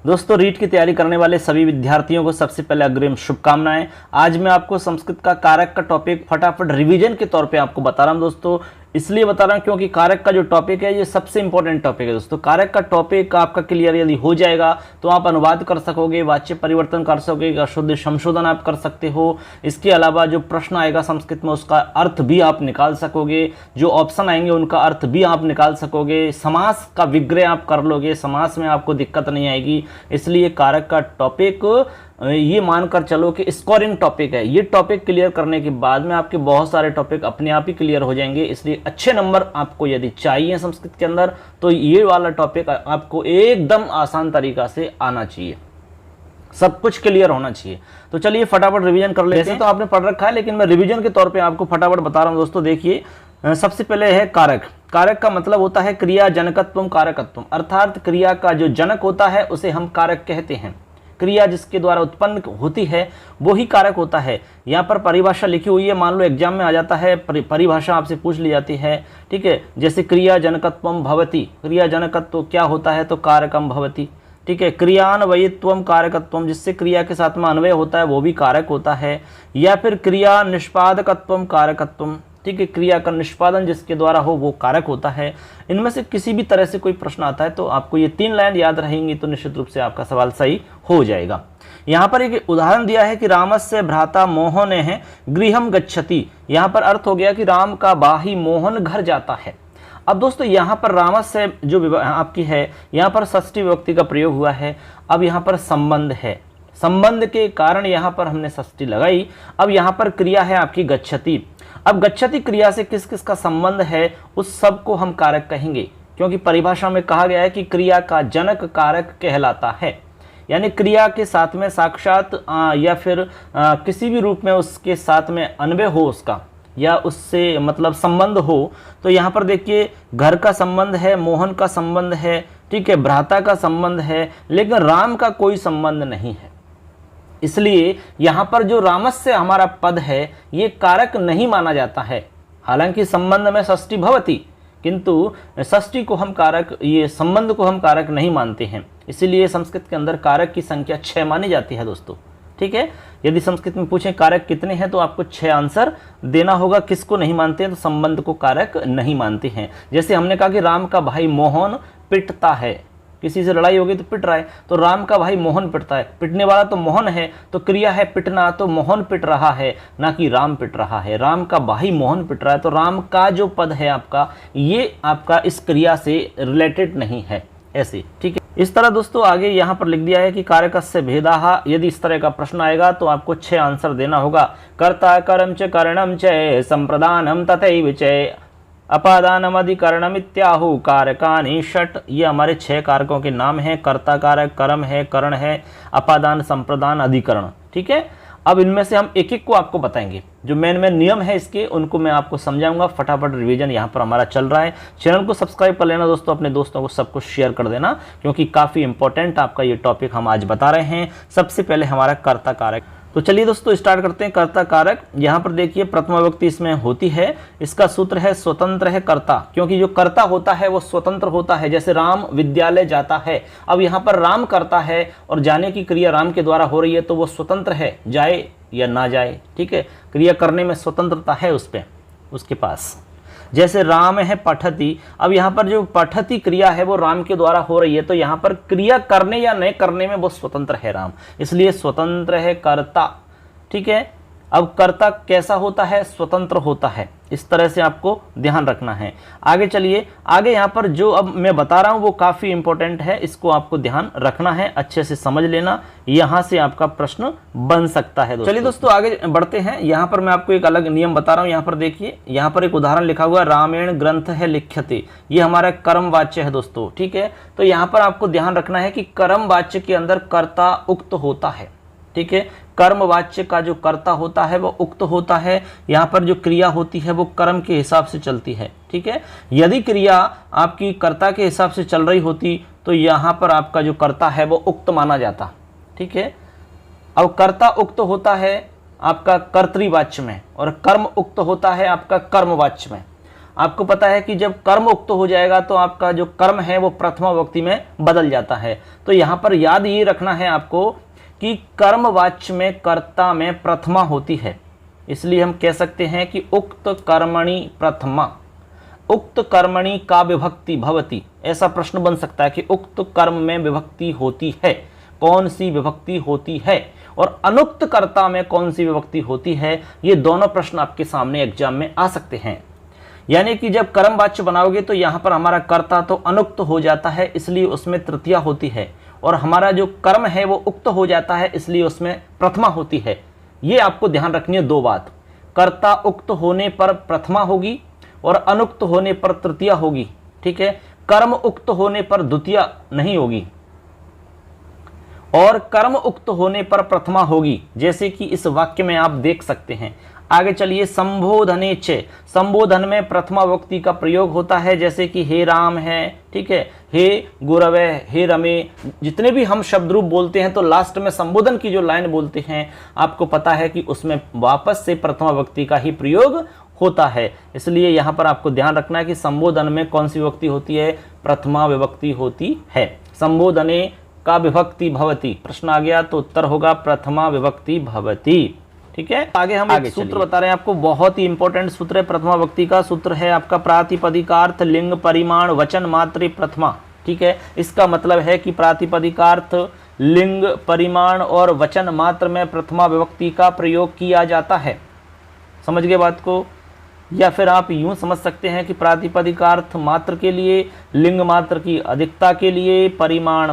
दोस्तों रीट की तैयारी करने वाले सभी विद्यार्थियों को सबसे पहले अग्रिम शुभकामनाएं। आज मैं आपको संस्कृत का कारक का टॉपिक फटाफट रिवीजन के तौर पे आपको बता रहा हूं दोस्तों। इसलिए बता रहा हूं क्योंकि कारक का जो टॉपिक है ये सबसे इंपॉर्टेंट टॉपिक है दोस्तों। कारक का टॉपिक आपका क्लियर यदि हो जाएगा तो आप अनुवाद कर सकोगे, वाच्य परिवर्तन कर सकोगे, अशुद्ध संशोधन आप कर सकते हो। इसके अलावा जो प्रश्न आएगा संस्कृत में उसका अर्थ भी आप निकाल सकोगे, जो ऑप्शन आएंगे उनका अर्थ भी आप निकाल सकोगे, समास का विग्रह आप कर लोगे, समास में आपको दिक्कत नहीं आएगी। इसलिए कारक का टॉपिक ये मानकर चलो कि स्कोरिंग टॉपिक है। ये टॉपिक क्लियर करने के बाद में आपके बहुत सारे टॉपिक अपने आप ही क्लियर हो जाएंगे। इसलिए अच्छे नंबर आपको यदि चाहिए संस्कृत के अंदर तो ये वाला टॉपिक आपको एकदम आसान तरीका से आना चाहिए, सब कुछ क्लियर होना चाहिए। तो चलिए फटाफट रिवीजन कर लेते हैं। तो आपने पढ़ रखा है लेकिन मैं रिवीजन के तौर पे आपको फटाफट बता रहा हूं दोस्तों। देखिए सबसे पहले है कारक। कारक का मतलब होता है क्रिया जनकत्वम कारकत्वम, अर्थात क्रिया का जो जनक होता है उसे हम कारक कहते हैं। क्रिया जिसके द्वारा उत्पन्न होती है वो ही कारक होता है। यहाँ पर परिभाषा लिखी हुई है, मान लो एग्जाम में आ जाता है, परिभाषा आपसे पूछ ली जाती है, ठीक है। जैसे क्रिया जनकत्वम भवति, क्रिया जनकत्व क्या होता है तो कारकम भवति, ठीक है। क्रियान्वयित्वम कारकत्वम, जिससे क्रिया के साथ में अन्वय होता है वो भी कारक होता है। या फिर क्रिया निष्पादकत्वम कारकत्वम, ठीक है, क्रिया का निष्पादन जिसके द्वारा हो वो कारक होता है। इनमें से किसी भी तरह से कोई प्रश्न आता है तो आपको ये 3 लाइन याद रहेंगी तो निश्चित रूप से आपका सवाल सही हो जाएगा। यहाँ पर एक उदाहरण दिया है कि रामस्य भ्राता मोहन है गृहम गच्छति। यहाँ पर अर्थ हो गया कि राम का भाई मोहन घर जाता है। अब दोस्तों यहाँ पर रामस्य जो आपकी है यहाँ पर षष्ठी विभक्ति का प्रयोग हुआ है। अब यहाँ पर संबंध है, संबंध के कारण यहाँ पर हमने षष्ठी लगाई। अब यहाँ पर क्रिया है आपकी गच्छति। अब गच्छति क्रिया से किस किस का संबंध है उस सब को हम कारक कहेंगे, क्योंकि परिभाषा में कहा गया है कि क्रिया का जनक कारक कहलाता है। यानी क्रिया के साथ में साक्षात या फिर किसी भी रूप में उसके साथ में अन्वय हो उसका, या उससे मतलब संबंध हो। तो यहाँ पर देखिए घर का संबंध है, मोहन का संबंध है, ठीक है, भ्राता का संबंध है, लेकिन राम का कोई संबंध नहीं है। इसलिए यहाँ पर जो रामस्य हमारा पद है ये कारक नहीं माना जाता है। हालांकि संबंध में षष्ठी भवति, किंतु षष्ठी को हम कारक, ये संबंध को हम कारक नहीं मानते हैं। इसीलिए संस्कृत के अंदर कारक की संख्या 6 मानी जाती है दोस्तों, ठीक है। यदि संस्कृत में पूछें कारक कितने हैं तो आपको 6 आंसर देना होगा। किसको नहीं मानते हैं तो संबंध को कारक नहीं मानते हैं। जैसे हमने कहा कि राम का भाई मोहन पिटता है, किसी से लड़ाई होगी तो पिट रहा है, तो राम का भाई मोहन पिटता है, पिटने वाला तो मोहन है, तो क्रिया है पिटना, तो मोहन पिट रहा है ना कि राम पिट रहा है। राम का भाई मोहन पिट रहा है तो राम का जो पद है आपका ये आपका इस क्रिया से रिलेटेड नहीं है, ऐसे, ठीक है। इस तरह दोस्तों आगे यहाँ पर लिख दिया है कि कारकस्य भेदाः। यदि इस तरह का प्रश्न आएगा तो आपको 6 आंसर देना होगा। कर्ता कर्म च करणम च संप्रदानम तथैव च अपादानम अधिकरणम इत्याहु कारकानि षट। ये हमारे 6 कारकों के नाम हैं। कर्ता कारक, कर्म है, करण है, अपादान, संप्रदान, अधिकरण, ठीक है। अब इनमें से हम एक एक को आपको बताएंगे। जो मेन नियम है इसके उनको मैं आपको समझाऊंगा। फटाफट रिवीजन यहाँ पर हमारा चल रहा है। चैनल को सब्सक्राइब कर लेना दोस्तों, अपने दोस्तों को सबको शेयर कर देना, क्योंकि काफ़ी इंपॉर्टेंट आपका ये टॉपिक हम आज बता रहे हैं। सबसे पहले हमारा कर्ता कारक। तो चलिए दोस्तों स्टार्ट करते हैं। कर्ता कारक, यहाँ पर देखिए प्रथमा विभक्ति इसमें होती है। इसका सूत्र है स्वतंत्र है कर्ता, क्योंकि जो कर्ता होता है वो स्वतंत्र होता है। जैसे राम विद्यालय जाता है, अब यहाँ पर राम करता है और जाने की क्रिया राम के द्वारा हो रही है तो वो स्वतंत्र है, जाए या ना जाए, ठीक है। क्रिया करने में स्वतंत्रता है उसके पास। जैसे राम है पठति, अब यहाँ पर जो पठति क्रिया है वो राम के द्वारा हो रही है, तो यहाँ पर क्रिया करने या नहीं करने में वो स्वतंत्र है राम, इसलिए स्वतंत्र है कर्ता, ठीक है। अब कर्ता कैसा होता है, स्वतंत्र होता है। इस तरह से आपको ध्यान रखना है। आगे चलिए, आगे यहाँ पर जो अब मैं बता रहा हूँ वो काफ़ी इंपॉर्टेंट है, इसको आपको ध्यान रखना है, अच्छे से समझ लेना, यहाँ से आपका प्रश्न बन सकता है। चलिए दोस्तों आगे बढ़ते हैं। यहाँ पर मैं आपको एक अलग नियम बता रहा हूँ। यहाँ पर देखिए, यहाँ पर एक उदाहरण लिखा हुआ है, रामायण ग्रंथ है लिख्यते। ये हमारा कर्म वाच्य है दोस्तों, ठीक है। तो यहाँ पर आपको ध्यान रखना है कि कर्म वाच्य के अंदर कर्ता उक्त होता है, ठीक है। कर्म वाच्य का जो कर्ता होता है वो उक्त होता है। यहाँ पर जो क्रिया होती है वो कर्म के हिसाब से चलती है, ठीक है। यदि क्रिया आपकी कर्ता के हिसाब से चल रही होती तो यहाँ पर आपका जो कर्ता है वो उक्त माना जाता, ठीक है। अब कर्ता उक्त होता है आपका कर्तृवाच्य में और कर्म उक्त होता है आपका कर्मवाच्य में। आपको पता है कि जब कर्म उक्त हो जाएगा तो आपका जो कर्म है वो प्रथमा विभक्ति में बदल जाता है। तो यहाँ पर याद ये रखना है आपको कि कर्मवाच्य में कर्ता में प्रथमा होती है, इसलिए हम कह सकते हैं कि उक्त कर्मणि प्रथमा, उक्त कर्मणि का विभक्ति भवति। ऐसा प्रश्न बन सकता है कि उक्त कर्म में विभक्ति होती है, कौन सी विभक्ति होती है, और अनुक्त कर्ता में कौन सी विभक्ति होती है। ये दोनों प्रश्न आपके सामने एग्जाम में आ सकते हैं। यानी कि जब कर्म वाच्य बनाओगे तो यहाँ पर हमारा कर्ता तो अनुक्त हो जाता है, इसलिए उसमें तृतीया होती है, और हमारा जो कर्म है वो उक्त हो जाता है, इसलिए उसमें प्रथमा होती है। ये आपको ध्यान रखनी है दो बात, कर्ता उक्त होने पर प्रथमा होगी और अनुक्त होने पर तृतीया होगी। ठीक है, कर्म उक्त होने पर द्वितीया नहीं होगी और कर्म उक्त होने पर प्रथमा होगी, जैसे कि इस वाक्य में आप देख सकते हैं। आगे चलिए, संबोधने च, संबोधन में प्रथमा विभक्ति का प्रयोग होता है, जैसे कि हे राम है, ठीक है, हे गुरवे, हे रमे, जितने भी हम शब्द रूप बोलते हैं तो लास्ट में संबोधन की जो लाइन बोलते हैं आपको पता है कि उसमें वापस से प्रथमा विभक्ति का ही प्रयोग होता है। इसलिए यहाँ पर आपको ध्यान रखना है कि संबोधन में कौन सी विभक्ति होती है, प्रथमा विभक्ति होती है। संबोधने का विभक्ति भवति, प्रश्न आ गया तो उत्तर होगा प्रथमा विभक्ति भवति। ठीक है, आगे हम एक सूत्र बता रहे हैं आपको, बहुत ही इंपॉर्टेंट सूत्र है प्रथमा विभक्ति का। सूत्र है आपका प्रातिपदिकार्थ लिंग परिमाण वचन मात्र प्रथमा। ठीक है, इसका मतलब है कि प्रातिपदिकार्थ लिंग परिमाण और वचन मात्र में प्रथमा विभक्ति का प्रयोग किया जाता है। समझ गए बात को? या फिर आप यूं समझ सकते हैं कि प्रातिपदिकार्थ मात्र के लिए, लिंग मात्र की अधिकता के लिए, परिमाण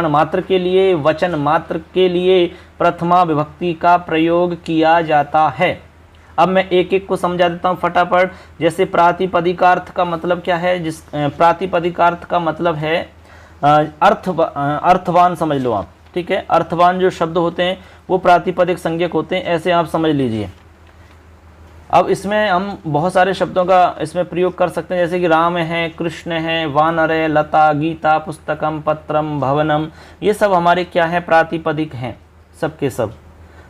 मात्र के लिए, वचन मात्र के लिए प्रथमा विभक्ति का प्रयोग किया जाता है। अब मैं एक एक को समझा देता हूं फटाफट। जैसे प्रातिपदिकार्थ का मतलब क्या है, प्रातिपदिकार्थ का मतलब है अर्थवान, समझ लो आप। ठीक है, अर्थवान जो शब्द होते हैं वो प्रातिपदिक संज्ञक होते हैं, ऐसे आप समझ लीजिए। अब इसमें हम बहुत सारे शब्दों का इसमें प्रयोग कर सकते हैं, जैसे कि राम है, कृष्ण है, वानर है, लता, गीता, पुस्तकम, पत्रम, भवनम, ये सब हमारे क्या है, प्रातिपदिक हैं, सब के सब।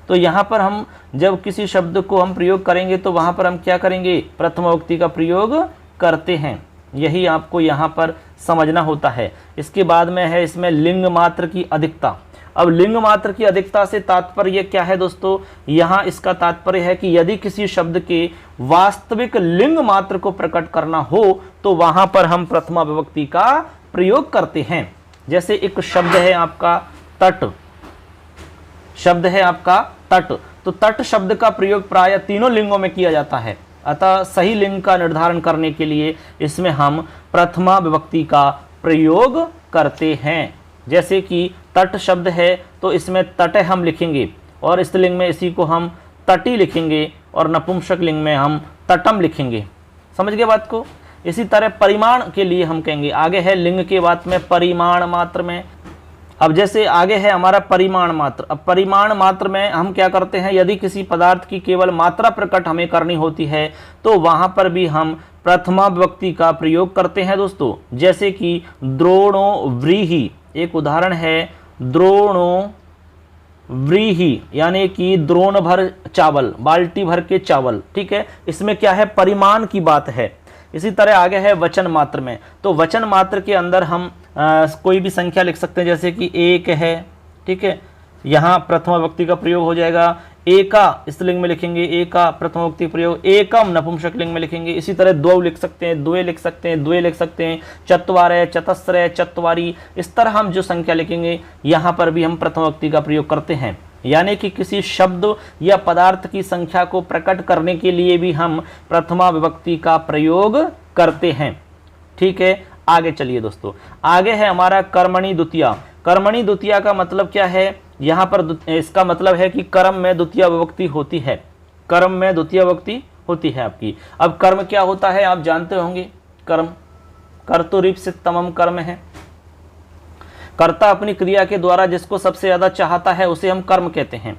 तो यहाँ पर हम जब किसी शब्द को हम प्रयोग करेंगे तो वहाँ पर हम क्या करेंगे, प्रथमा विभक्ति का प्रयोग करते हैं। यही आपको यहाँ पर समझना होता है। इसके बाद में है इसमें लिंग मात्र की अधिकता। अब लिंग मात्र की अधिकता से तात्पर्य क्या है दोस्तों, यहाँ इसका तात्पर्य है कि यदि किसी शब्द के वास्तविक लिंग मात्र को प्रकट करना हो तो वहां पर हम प्रथमा विभक्ति का प्रयोग करते हैं। जैसे एक शब्द है आपका तट, शब्द है आपका तट, तो तट शब्द का प्रयोग प्रायः तीनों लिंगों में किया जाता है। अतः सही लिंग का निर्धारण करने के लिए इसमें हम प्रथमा विभक्ति का प्रयोग करते हैं। जैसे कि तट शब्द है तो इसमें तटे हम लिखेंगे और स्त्रीलिंग में इसी को हम तटी लिखेंगे और नपुंसक लिंग में हम तटम लिखेंगे। समझ गए बात को? इसी तरह परिमाण के लिए हम कहेंगे, आगे है लिंग के बाद में परिमाण मात्र में। अब जैसे आगे है हमारा परिमाण मात्र। अब परिमाण मात्र में हम क्या करते हैं, यदि किसी पदार्थ की केवल मात्रा प्रकट हमें करनी होती है तो वहां पर भी हम प्रथमा विभक्ति का प्रयोग करते हैं दोस्तों। जैसे कि द्रोणो व्रीहि, एक उदाहरण है द्रोणो व्रीहि, यानी कि द्रोण भर चावल, बाल्टी भर के चावल। ठीक है, इसमें क्या है, परिमाण की बात है। इसी तरह आगे है वचन मात्र में, तो वचन मात्र के अंदर हम कोई भी संख्या लिख सकते हैं, जैसे कि एक है। ठीक है, यहाँ प्रथमा विभक्ति का प्रयोग हो जाएगा। एका स्त्रीलिंग में लिखेंगे, एका प्रथमा विभक्ति प्रयोग, एकम नपुंसक लिंग में लिखेंगे। इसी तरह द्वौ लिख सकते हैं, द्वे लिख सकते हैं, द्वे लिख सकते हैं, चत्वारय, चतस्रय, चत्वारी, इस तरह हम जो संख्या लिखेंगे यहाँ पर भी हम प्रथमा विभक्ति का प्रयोग करते हैं। यानी कि किसी शब्द या पदार्थ की संख्या को प्रकट करने के लिए भी हम प्रथमा विभक्ति का प्रयोग करते हैं। ठीक है, आगे चलिए दोस्तों, आगे है हमारा कर्मणि द्वितीया। कर्मणि द्वितीया का मतलब क्या है, यहाँ पर इसका मतलब है कि कर्म में द्वितीय विभक्ति होती है, कर्म में द्वितीय विभक्ति होती है आपकी। अब कर्म क्या होता है आप जानते होंगे, कर्म कर्तुरीप्सितमम कर्म है। कर्ता अपनी क्रिया के द्वारा जिसको सबसे ज्यादा चाहता है उसे हम कर्म कहते हैं।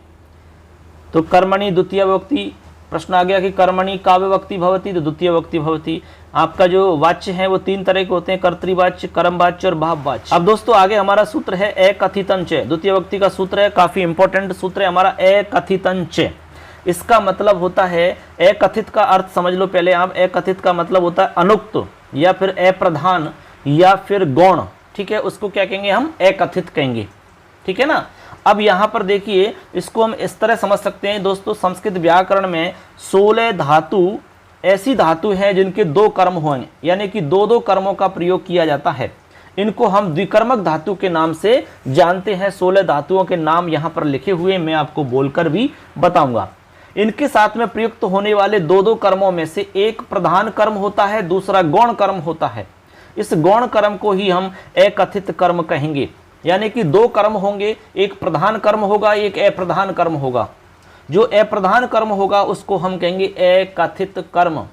तो कर्मणि द्वितीय विभक्ति, प्रश्न आ गया कि कर्मणि का विभक्ति भवति, तो द्वितीय विभक्ति भवति। आपका जो वाच्य है वो तीन तरह के होते हैं, कर्तृवाच्य, कर्मवाच्य और भाववाच्य। अब दोस्तों आगे हमारा सूत्र है एकथितञ्च, द्वितीय विभक्ति का सूत्र है, काफी इंपॉर्टेंट सूत्र है हमारा एकथितञ्च। इसका मतलब होता है, अकथित का अर्थ समझ लो पहले आप। अकथित का मतलब होता है अनुक्त या फिर अप्रधान या फिर गौण, ठीक है, उसको क्या कहेंगे हम, अकथित कहेंगे, ठीक है ना। अब यहां पर देखिए, इसको हम इस तरह समझ सकते हैं दोस्तों, संस्कृत व्याकरण में 16 धातु ऐसी धातु है जिनके 2 कर्म होंगे, यानी कि 2-2 कर्मों का प्रयोग किया जाता है। इनको हम द्विकर्मक धातु के नाम से जानते हैं। 16 धातुओं के नाम यहां पर लिखे हुए मैं आपको बोलकर भी बताऊंगा। इनके साथ में प्रयुक्त होने वाले 2-2 कर्मों में से एक प्रधान कर्म होता है, दूसरा गौण कर्म होता है। इस गौण कर्म को ही हम अकथित कर्म कहेंगे, यानी कि 2 कर्म होंगे, एक प्रधान कर्म होगा, एक अप्रधान कर्म होगा। जो अप्रधान कर्म होगा उसको हम कहेंगे अकथित कर्म।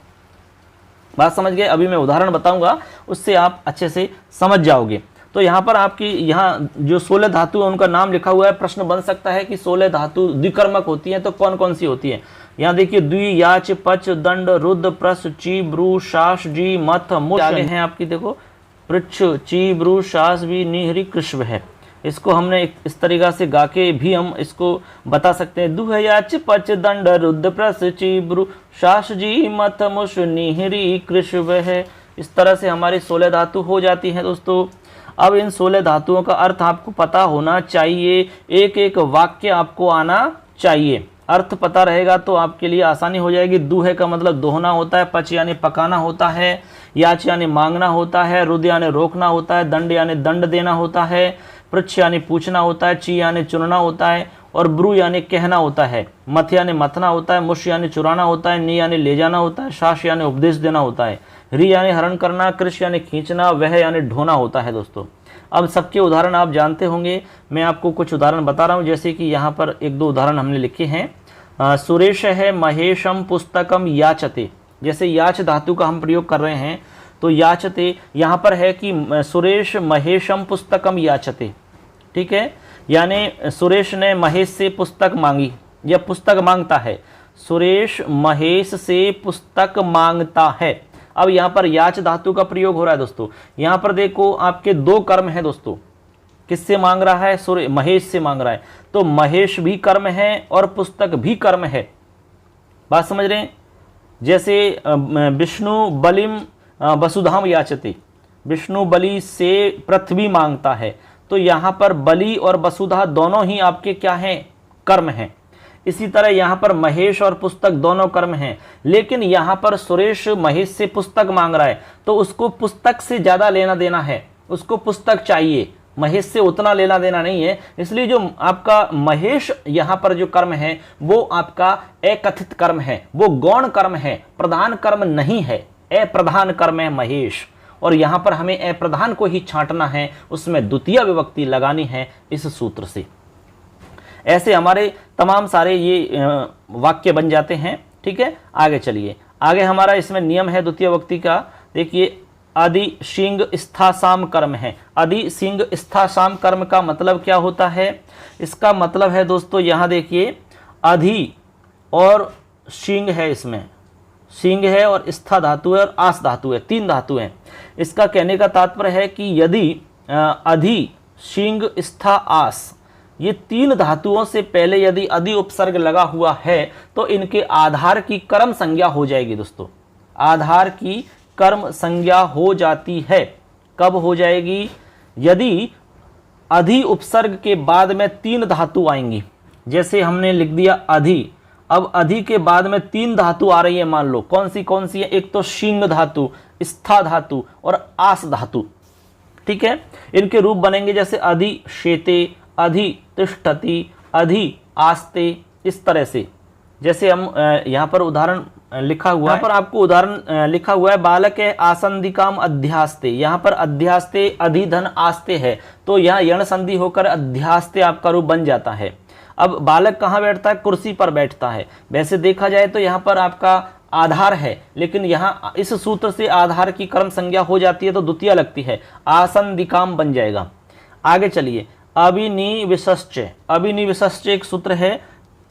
बात समझ गए। अभी मैं उदाहरण बताऊंगा, उससे आप अच्छे से समझ जाओगे। तो यहाँ पर आपकी यहाँ जो 16 धातु है उनका नाम लिखा हुआ है। प्रश्न बन सकता है कि 16 धातु द्विकर्मक होती हैं तो कौन कौन सी होती है। यहाँ देखिए, द्वि, याच, पच, दंड, रुद्र, प्रस, ची, ब्रू, शास, जी, मथ, मुश आगे हैं आपकी, देखो पृच्छ, ची, ब्रू, शास, भी, निहरी, कृष्व है। इसको हमने इस तरीका से गा के भी हम इसको बता सकते हैं। दुह, याच, पच, दंड, रुद्र, प्रस, ची, ब्रू, शास, जी, मथ, मुश, निहरी, कृष्व है। इस तरह से हमारी 16 धातु हो जाती हैं दोस्तों। अब इन 16 धातुओं का अर्थ आपको पता होना चाहिए, एक एक वाक्य आपको आना चाहिए। अर्थ पता रहेगा तो आपके लिए आसानी हो जाएगी। दूहे का मतलब दोहना होता है, पच यानी पकाना होता है, याच यानी मांगना होता है, रुद यानी रोकना होता है, दंड यानी दंड देना होता है, पृच्छ यानी पूछना होता है, ची यानी चुनना होता है, और ब्रू यानी कहना होता है, मथ यानी मथना होता है, मुश यानी चुराना होता है, नी यानी ले जाना होता है, शास यानी उपदेश देना होता है, री यानी हरण करना, कृष यानी खींचना, वह यानी ढोना होता है दोस्तों। अब सबके उदाहरण आप जानते होंगे, मैं आपको कुछ उदाहरण बता रहा हूँ। जैसे कि यहाँ पर 1-2 उदाहरण हमने लिखे हैं। सुरेश है महेशम पुस्तकम याचते। जैसे याच धातु का हम प्रयोग कर रहे हैं तो याचते यहाँ पर है कि सुरेश महेशम पुस्तकम याचते, ठीक है, यानी सुरेश ने महेश से पुस्तक मांगी या पुस्तक मांगता है। सुरेश महेश से पुस्तक मांगता है। अब यहाँ पर याच धातु का प्रयोग हो रहा है दोस्तों। यहाँ पर देखो आपके 2 कर्म हैं दोस्तों। किससे मांग रहा है, महेश से मांग रहा है, तो महेश भी कर्म है और पुस्तक भी कर्म है। बात समझ रहे हैं। जैसे विष्णु बलिम वसुधाम याचते, विष्णु बलि से पृथ्वी मांगता है, तो यहाँ पर बलि और वसुधा दोनों ही आपके क्या हैं, कर्म हैं। इसी तरह यहाँ पर महेश और पुस्तक दोनों कर्म हैं, लेकिन यहाँ पर सुरेश महेश से पुस्तक मांग रहा है तो उसको पुस्तक से ज़्यादा लेना देना है, उसको पुस्तक चाहिए, महेश से उतना लेना देना नहीं है। इसलिए जो आपका महेश यहाँ पर जो कर्म है वो आपका अकथित कर्म है, वो गौण कर्म है, प्रधान कर्म नहीं है, अप्रधान कर्म है महेश। और यहाँ पर हमें अप्रधान को ही छांटना है, उसमें द्वितीय विभक्ति लगानी है इस सूत्र से। ऐसे हमारे तमाम सारे ये वाक्य बन जाते हैं, ठीक है। आगे चलिए, आगे हमारा इसमें नियम है द्वितीय विभक्ति का। देखिए, आदि शिंग स्थासाम कर्म है। आदि सिंग स्थासाम कर्म का मतलब क्या होता है, इसका मतलब है दोस्तों, यहाँ देखिए अधि और शिंग है, इसमें सिंग है और स्था धातु है और आस धातु है, 3 धातु हैं। इसका कहने का तात्पर्य है कि यदि अधि शिंग स्था आस ये 3 धातुओं से पहले यदि अधि उपसर्ग लगा हुआ है तो इनके आधार की कर्म संज्ञा हो जाएगी दोस्तों। आधार की कर्म संज्ञा हो जाती है। कब हो जाएगी, यदि अधि उपसर्ग के बाद में 3 धातु आएंगी। जैसे हमने लिख दिया अधि, अब अधि के बाद में 3 धातु आ रही है, मान लो कौन सी है, एक तो शिंग धातु, स्था धातु और आस धातु, ठीक है। इनके रूप बनेंगे जैसे अधि शेते, अधि तिष्ठति, अधि आस्ते, इस तरह से। जैसे हम यहाँ पर उदाहरण लिखा हुआ है, यहाँ पर आपको उदाहरण लिखा हुआ है, बालक है आसंदिकाम अध्यास्ते। यहाँ पर अध्यास्ते अधिधन आस्ते है, तो यहाँ यण संधि होकर अध्यास्ते आपका रूप बन जाता है। अब बालक कहाँ बैठता है, कुर्सी पर बैठता है। वैसे देखा जाए तो यहाँ पर आपका आधार है, लेकिन यहाँ इस सूत्र से आधार की कर्म संज्ञा हो जाती है तो द्वितीय लगती है, आसंदिकाम बन जाएगा। आगे चलिए, अभिनिविशश्च। अभिनिविशश्च एक सूत्र है,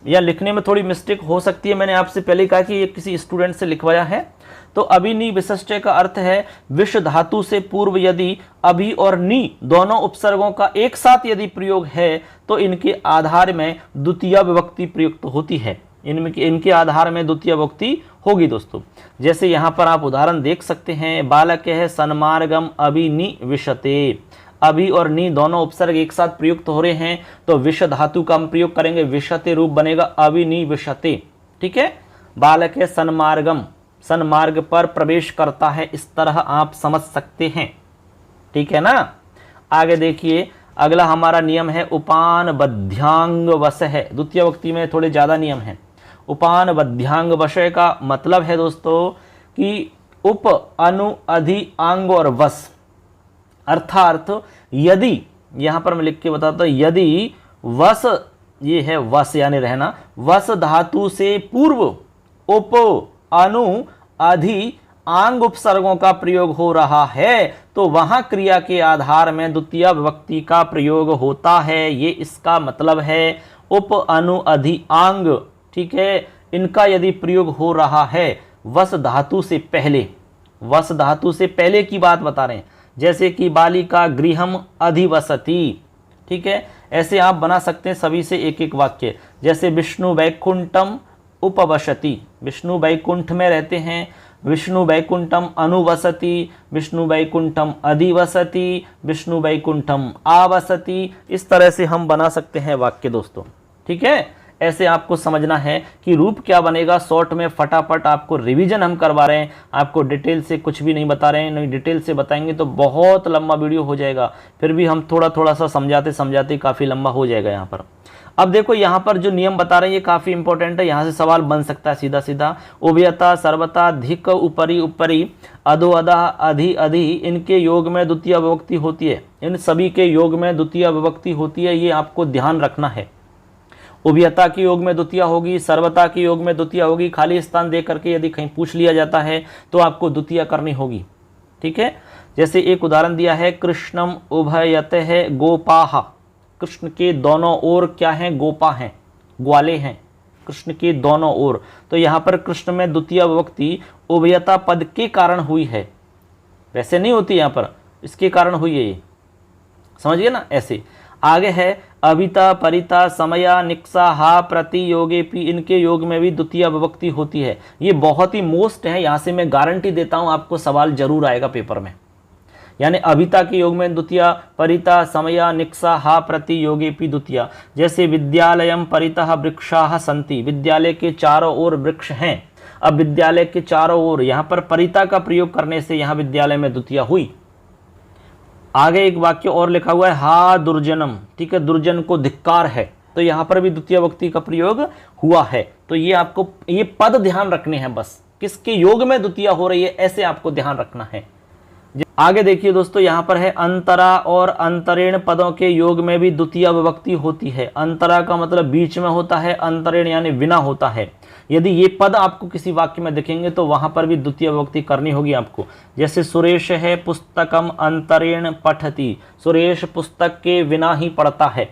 या लिखने में थोड़ी मिस्टेक हो सकती है, मैंने आपसे पहले कहा कि ये किसी स्टूडेंट से लिखवाया है। तो अभिनिविशश्च का अर्थ है विष धातु से पूर्व यदि अभि और नी दोनों उपसर्गों का एक साथ यदि प्रयोग है तो इनके आधार में द्वितीय विभक्ति प्रयुक्त होती है। इनके आधार में द्वितीय विभक्ति होगी दोस्तों। जैसे यहाँ पर आप उदाहरण देख सकते हैं, बालक है सन्मार्गम अभिनिविशते। अभि और नि दोनों उपसर्ग एक साथ प्रयुक्त हो रहे हैं, तो विष धातु का हम प्रयोग करेंगे, विशते रूप बनेगा अभिनिविशते। ठीक है, बालक है सन्मार्गम, सन्मार्ग पर प्रवेश करता है, इस तरह आप समझ सकते हैं। ठीक है ना। आगे देखिए, अगला हमारा नियम है उपान बध्यांग वशः। द्वितीय विभक्ति में थोड़े ज्यादा नियम हैं। उपान बध्यांग वशः का मतलब है दोस्तों कि उप अनु अधि आंग और वश, अर्थात यदि, यहां पर मैं लिख के बताता हूं, यदि वश, ये है वश यानी रहना, वश धातु से पूर्व उप अनु अधि आंग उपसर्गों का प्रयोग हो रहा है, तो वहां क्रिया के आधार में द्वितीय विभक्ति का प्रयोग होता है। ये इसका मतलब है, उप अनु अधि आंग, ठीक है, इनका यदि प्रयोग हो रहा है वस धातु से पहले, वस धातु से पहले की बात बता रहे हैं, जैसे कि बालिका गृहम अधिवसति। ठीक है, ऐसे आप बना सकते हैं सभी से एक एक वाक्य। जैसे विष्णु वैकुंठम उपवसति, विष्णु वैकुंठ में रहते हैं, विष्णु वैकुंठम अनुवसति, विष्णु वैकुंठम अधिवसति, विष्णु वैकुंठम आवसति। इस तरह से हम बना सकते हैं वाक्य दोस्तों। ठीक है, ऐसे आपको समझना है कि रूप क्या बनेगा। शॉर्ट में फटाफट आपको रिवीजन हम करवा रहे हैं, आपको डिटेल से कुछ भी नहीं बता रहे हैं, नहीं डिटेल से बताएंगे तो बहुत लंबा वीडियो हो जाएगा, फिर भी हम थोड़ा थोड़ा सा समझाते समझाते काफ़ी लंबा हो जाएगा यहाँ पर। अब देखो यहाँ पर जो नियम बता रहे हैं ये काफ़ी इंपॉर्टेंट है, यहाँ से सवाल बन सकता है सीधा सीधा। उभयता, सर्वता, धिक, उपरि उपरि, अधो अधः, अधि अधि, इनके योग में द्वितीय विभक्ति होती है, इन सभी के योग में द्वितीय विभक्ति होती है, ये आपको ध्यान रखना है। उभयता के योग में द्वितीय होगी, सर्वता के योग में द्वितीय होगी, खाली स्थान दे करके यदि कहीं पूछ लिया जाता है तो आपको द्वितीय करनी होगी। ठीक है, जैसे एक उदाहरण दिया है, कृष्णम उभयते है गोपाह, कृष्ण के दोनों ओर क्या हैं, गोपा हैं, ग्वाले हैं, कृष्ण के दोनों ओर। तो यहाँ पर कृष्ण में द्वितीय विभक्ति उभयता पद के कारण हुई है, वैसे नहीं होती, यहाँ पर इसके कारण हुई है, ये समझ गए ना। ऐसे आगे है अभिता, परिता, समया, निक्सा, हा, प्रति, योगे पी, इनके योग में भी द्वितीय विभक्ति होती है। ये बहुत ही मोस्ट है, यहाँ से मैं गारंटी देता हूँ आपको सवाल जरूर आएगा पेपर में। यानी अभिता के योग में द्वितीय, परिता, समया, निक्सा, हा, प्रति, योगे पी द्वितीय। जैसे विद्यालयम परितः वृक्षाः सन्ति, विद्यालय के चारों ओर वृक्ष हैं। अब विद्यालय के चारों ओर, यहाँ पर परिता का प्रयोग करने से यहाँ विद्यालय में द्वितीय हुई। आगे एक वाक्य और लिखा हुआ है, हा दुर्जनम, ठीक है, दुर्जन को धिक्कार है, तो यहाँ पर भी द्वितीय विभक्ति का प्रयोग हुआ है। तो ये आपको ये पद ध्यान रखने हैं, बस किसके योग में द्वितीय हो रही है ऐसे आपको ध्यान रखना है। आगे देखिए दोस्तों, यहाँ पर है अंतरा और अंतरेण पदों के योग में भी द्वितीय विभक्ति होती है। अंतरा का मतलब बीच में होता है, अंतरेण यानी बिना होता है। यदि ये पद आपको किसी वाक्य में दिखेंगे तो वहां पर भी द्वितीय विभक्ति करनी होगी आपको। जैसे सुरेश है पुस्तकम अंतरेण पठति, सुरेश पुस्तक के बिना ही पढ़ता है।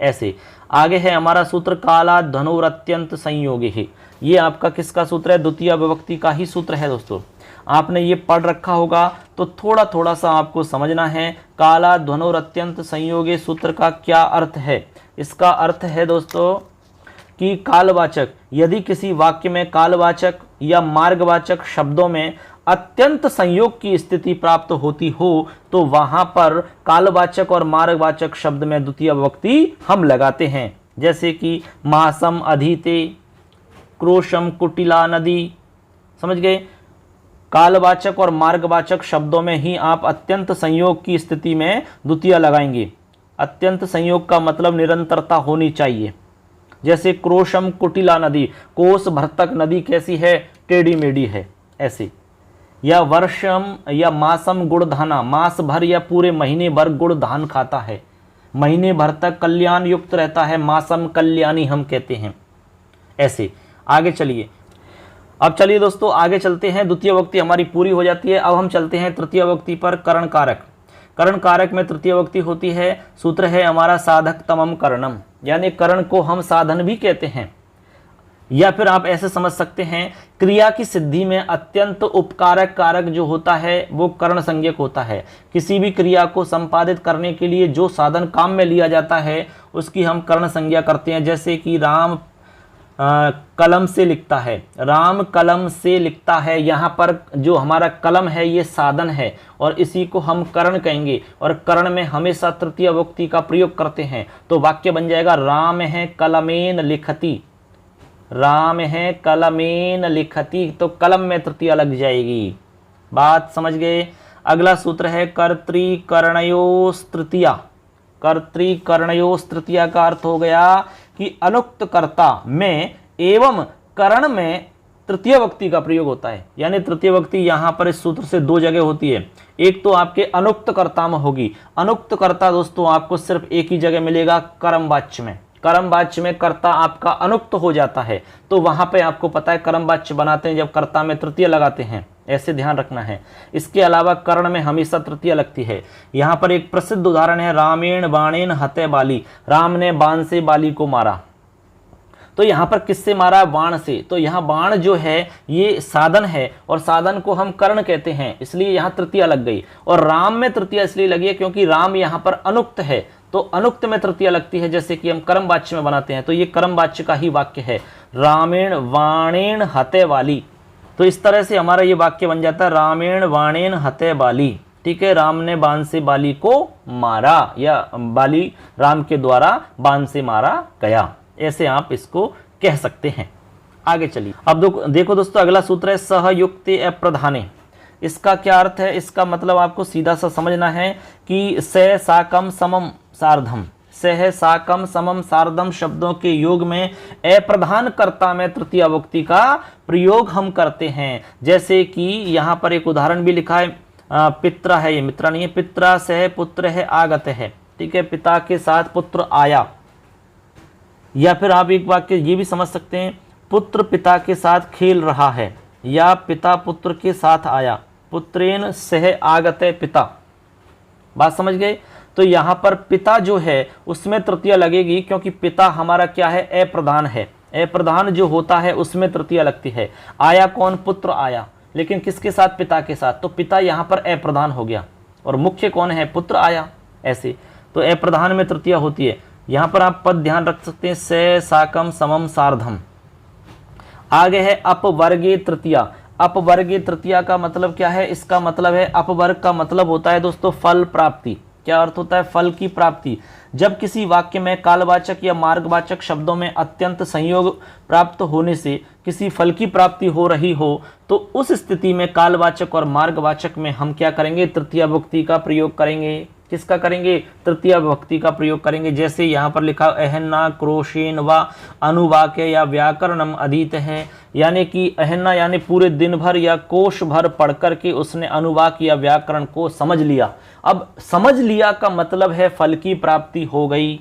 ऐसे आगे है हमारा सूत्र, काला धनुरत्यंत संयोगे है, ये आपका किसका सूत्र है, द्वितीय विभक्ति का ही सूत्र है दोस्तों। आपने ये पढ़ रखा होगा तो थोड़ा थोड़ा सा आपको समझना है। काला धनुरत्यंत संयोगे सूत्र का क्या अर्थ है। इसका अर्थ है दोस्तों कि कालवाचक, यदि किसी वाक्य में कालवाचक या मार्गवाचक शब्दों में अत्यंत संयोग की स्थिति प्राप्त होती हो तो वहां पर कालवाचक और मार्गवाचक शब्द में द्वितीय विभक्ति हम लगाते हैं। जैसे कि मासम अधीते, क्रोशम कुटिला नदी, समझ गए। कालवाचक और मार्गवाचक शब्दों में ही आप अत्यंत संयोग की स्थिति में द्वितीय लगाएंगे। अत्यंत संयोग का मतलब निरंतरता होनी चाहिए। जैसे क्रोशम कुटिला नदी, कोस भर्तक नदी कैसी है, टेढ़ी मेढ़ी है, ऐसे। या वर्षम या मासम गुड़ धाना, मास भर या पूरे महीने भर गुड़ धान खाता है, महीने भर तक कल्याण युक्त रहता है, मासम कल्याणी हम कहते हैं। ऐसे आगे चलिए, अब चलिए दोस्तों आगे चलते हैं। द्वितीय विभक्ति हमारी पूरी हो जाती है। अब हम चलते हैं तृतीय विभक्ति पर। करण कारक, करण कारक में तृतीय विभक्ति होती है। सूत्र है हमारा साधक तमम करणम, यानी करण को हम साधन भी कहते हैं। या फिर आप ऐसे समझ सकते हैं, क्रिया की सिद्धि में अत्यंत उपकारक कारक जो होता है वो करण संज्ञक होता है। किसी भी क्रिया को संपादित करने के लिए जो साधन काम में लिया जाता है उसकी हम करण संज्ञा करते हैं। जैसे कि राम कलम से लिखता है, राम कलम से लिखता है। यहाँ पर जो हमारा कलम है ये साधन है और इसी को हम करण कहेंगे, और करण में हमेशा तृतीय विभक्ति का प्रयोग करते हैं। तो वाक्य बन जाएगा राम है कलमेन लिखती, राम है कलमेन लिखती, तो कलम में तृतीया लग जाएगी। बात समझ गए। अगला सूत्र है कर्तृकर्णयोस् तृतीया। कर्तृकर्णयोस् तृतीया का अर्थ हो गया कि अनुक्त कर्ता में एवं करण में तृतीय विभक्ति का प्रयोग होता है। यानी तृतीय विभक्ति यहाँ पर इस सूत्र से दो जगह होती है। एक तो आपके अनुक्त कर्ता में होगी। अनुक्त कर्ता दोस्तों आपको सिर्फ एक ही जगह मिलेगा, कर्म वाच्य में। कर्म वाच्य में कर्ता आपका अनुक्त हो जाता है, तो वहां पे आपको पता है कर्म वाच्य बनाते हैं जब कर्ता में तृतीय लगाते हैं, ऐसे ध्यान रखना है। इसके अलावा कर्ण में हमेशा तृतीय लगती है। यहाँ पर एक प्रसिद्ध उदाहरण है रामेण बाणेन हते बाली। राम ने बाण से बाली को मारा। तो यहाँ पर किससे मारा? बाण से। तो यहाँ बाण जो है ये साधन है और साधन को हम कर्ण कहते हैं, इसलिए यहाँ तृतीया लग गई। और राम में तृतीया इसलिए लगी है क्योंकि राम यहाँ पर अनुक्त है, तो अनुक्त में तृतीया लगती है, जैसे कि हम कर्म वाच्य में बनाते हैं। तो ये कर्म वाच्य का ही वाक्य है, रामेण वाणेन हते वाली। तो इस तरह से हमारा ये वाक्य बन जाता है रामेण वाणेन हते बाली। ठीक है, राम ने बाण से बाली को मारा, या बाली राम के द्वारा बाण से मारा गया, ऐसे आप इसको कह सकते हैं। आगे चलिए। अब देखो दोस्तों, अगला सूत्र है सहयुक्ते अप्रधाने। इसका क्या अर्थ है? इसका मतलब आपको सीधा सा समझना है कि सह साकम समम सार्धम, सह साकम समम सार्धम शब्दों के योग में अप्रधान कर्ता में तृतीय विभक्ति का प्रयोग हम करते हैं। जैसे कि यहाँ पर एक उदाहरण भी लिखा है, पित्रा है, ये मित्रा नहीं है, पित्रा सह पुत्र है आगत है। ठीक है, पिता के साथ पुत्र आया। या फिर आप एक वाक्य ये भी समझ सकते हैं, पुत्र पिता के साथ खेल रहा है, या पिता पुत्र के साथ आया, पुत्रेन सह आगते पिता। बात समझ गए? तो यहाँ पर पिता जो है उसमें तृतीया लगेगी, क्योंकि पिता हमारा क्या है? अप्रधान है। अप्रधान जो होता है उसमें तृतीया लगती है। आया कौन? पुत्र आया, लेकिन किसके साथ? पिता के साथ। तो पिता यहाँ पर अप्रधान हो गया, और मुख्य कौन है? पुत्र आया। ऐसे तो अप्रधान में तृतीया होती है। यहाँ पर आप पद ध्यान रख सकते हैं, से साकम समम सार्धम। आगे है अपवर्गे तृतीया। अपवर्गे तृतीया का मतलब क्या है? इसका मतलब है, अपवर्ग का मतलब होता है दोस्तों फल प्राप्ति। क्या अर्थ होता है? फल की प्राप्ति। जब किसी वाक्य में कालवाचक या मार्गवाचक शब्दों में अत्यंत संयोग प्राप्त होने से किसी फल की प्राप्ति हो रही हो, तो उस स्थिति में कालवाचक और मार्गवाचक में हम क्या करेंगे? तृतीय विभक्ति का प्रयोग करेंगे। किसका करेंगे? तृतीय विभक्ति का प्रयोग करेंगे। जैसे यहाँ पर लिखा अहन्ना क्रोशेन व अनुवाक्य या व्याकरणम अधीत है, यानी कि अहन्ना यानी पूरे दिन भर या कोश भर पढ़ करके उसने अनुवाक या व्याकरण को समझ लिया। अब समझ लिया का मतलब है फल की प्राप्ति हो गई,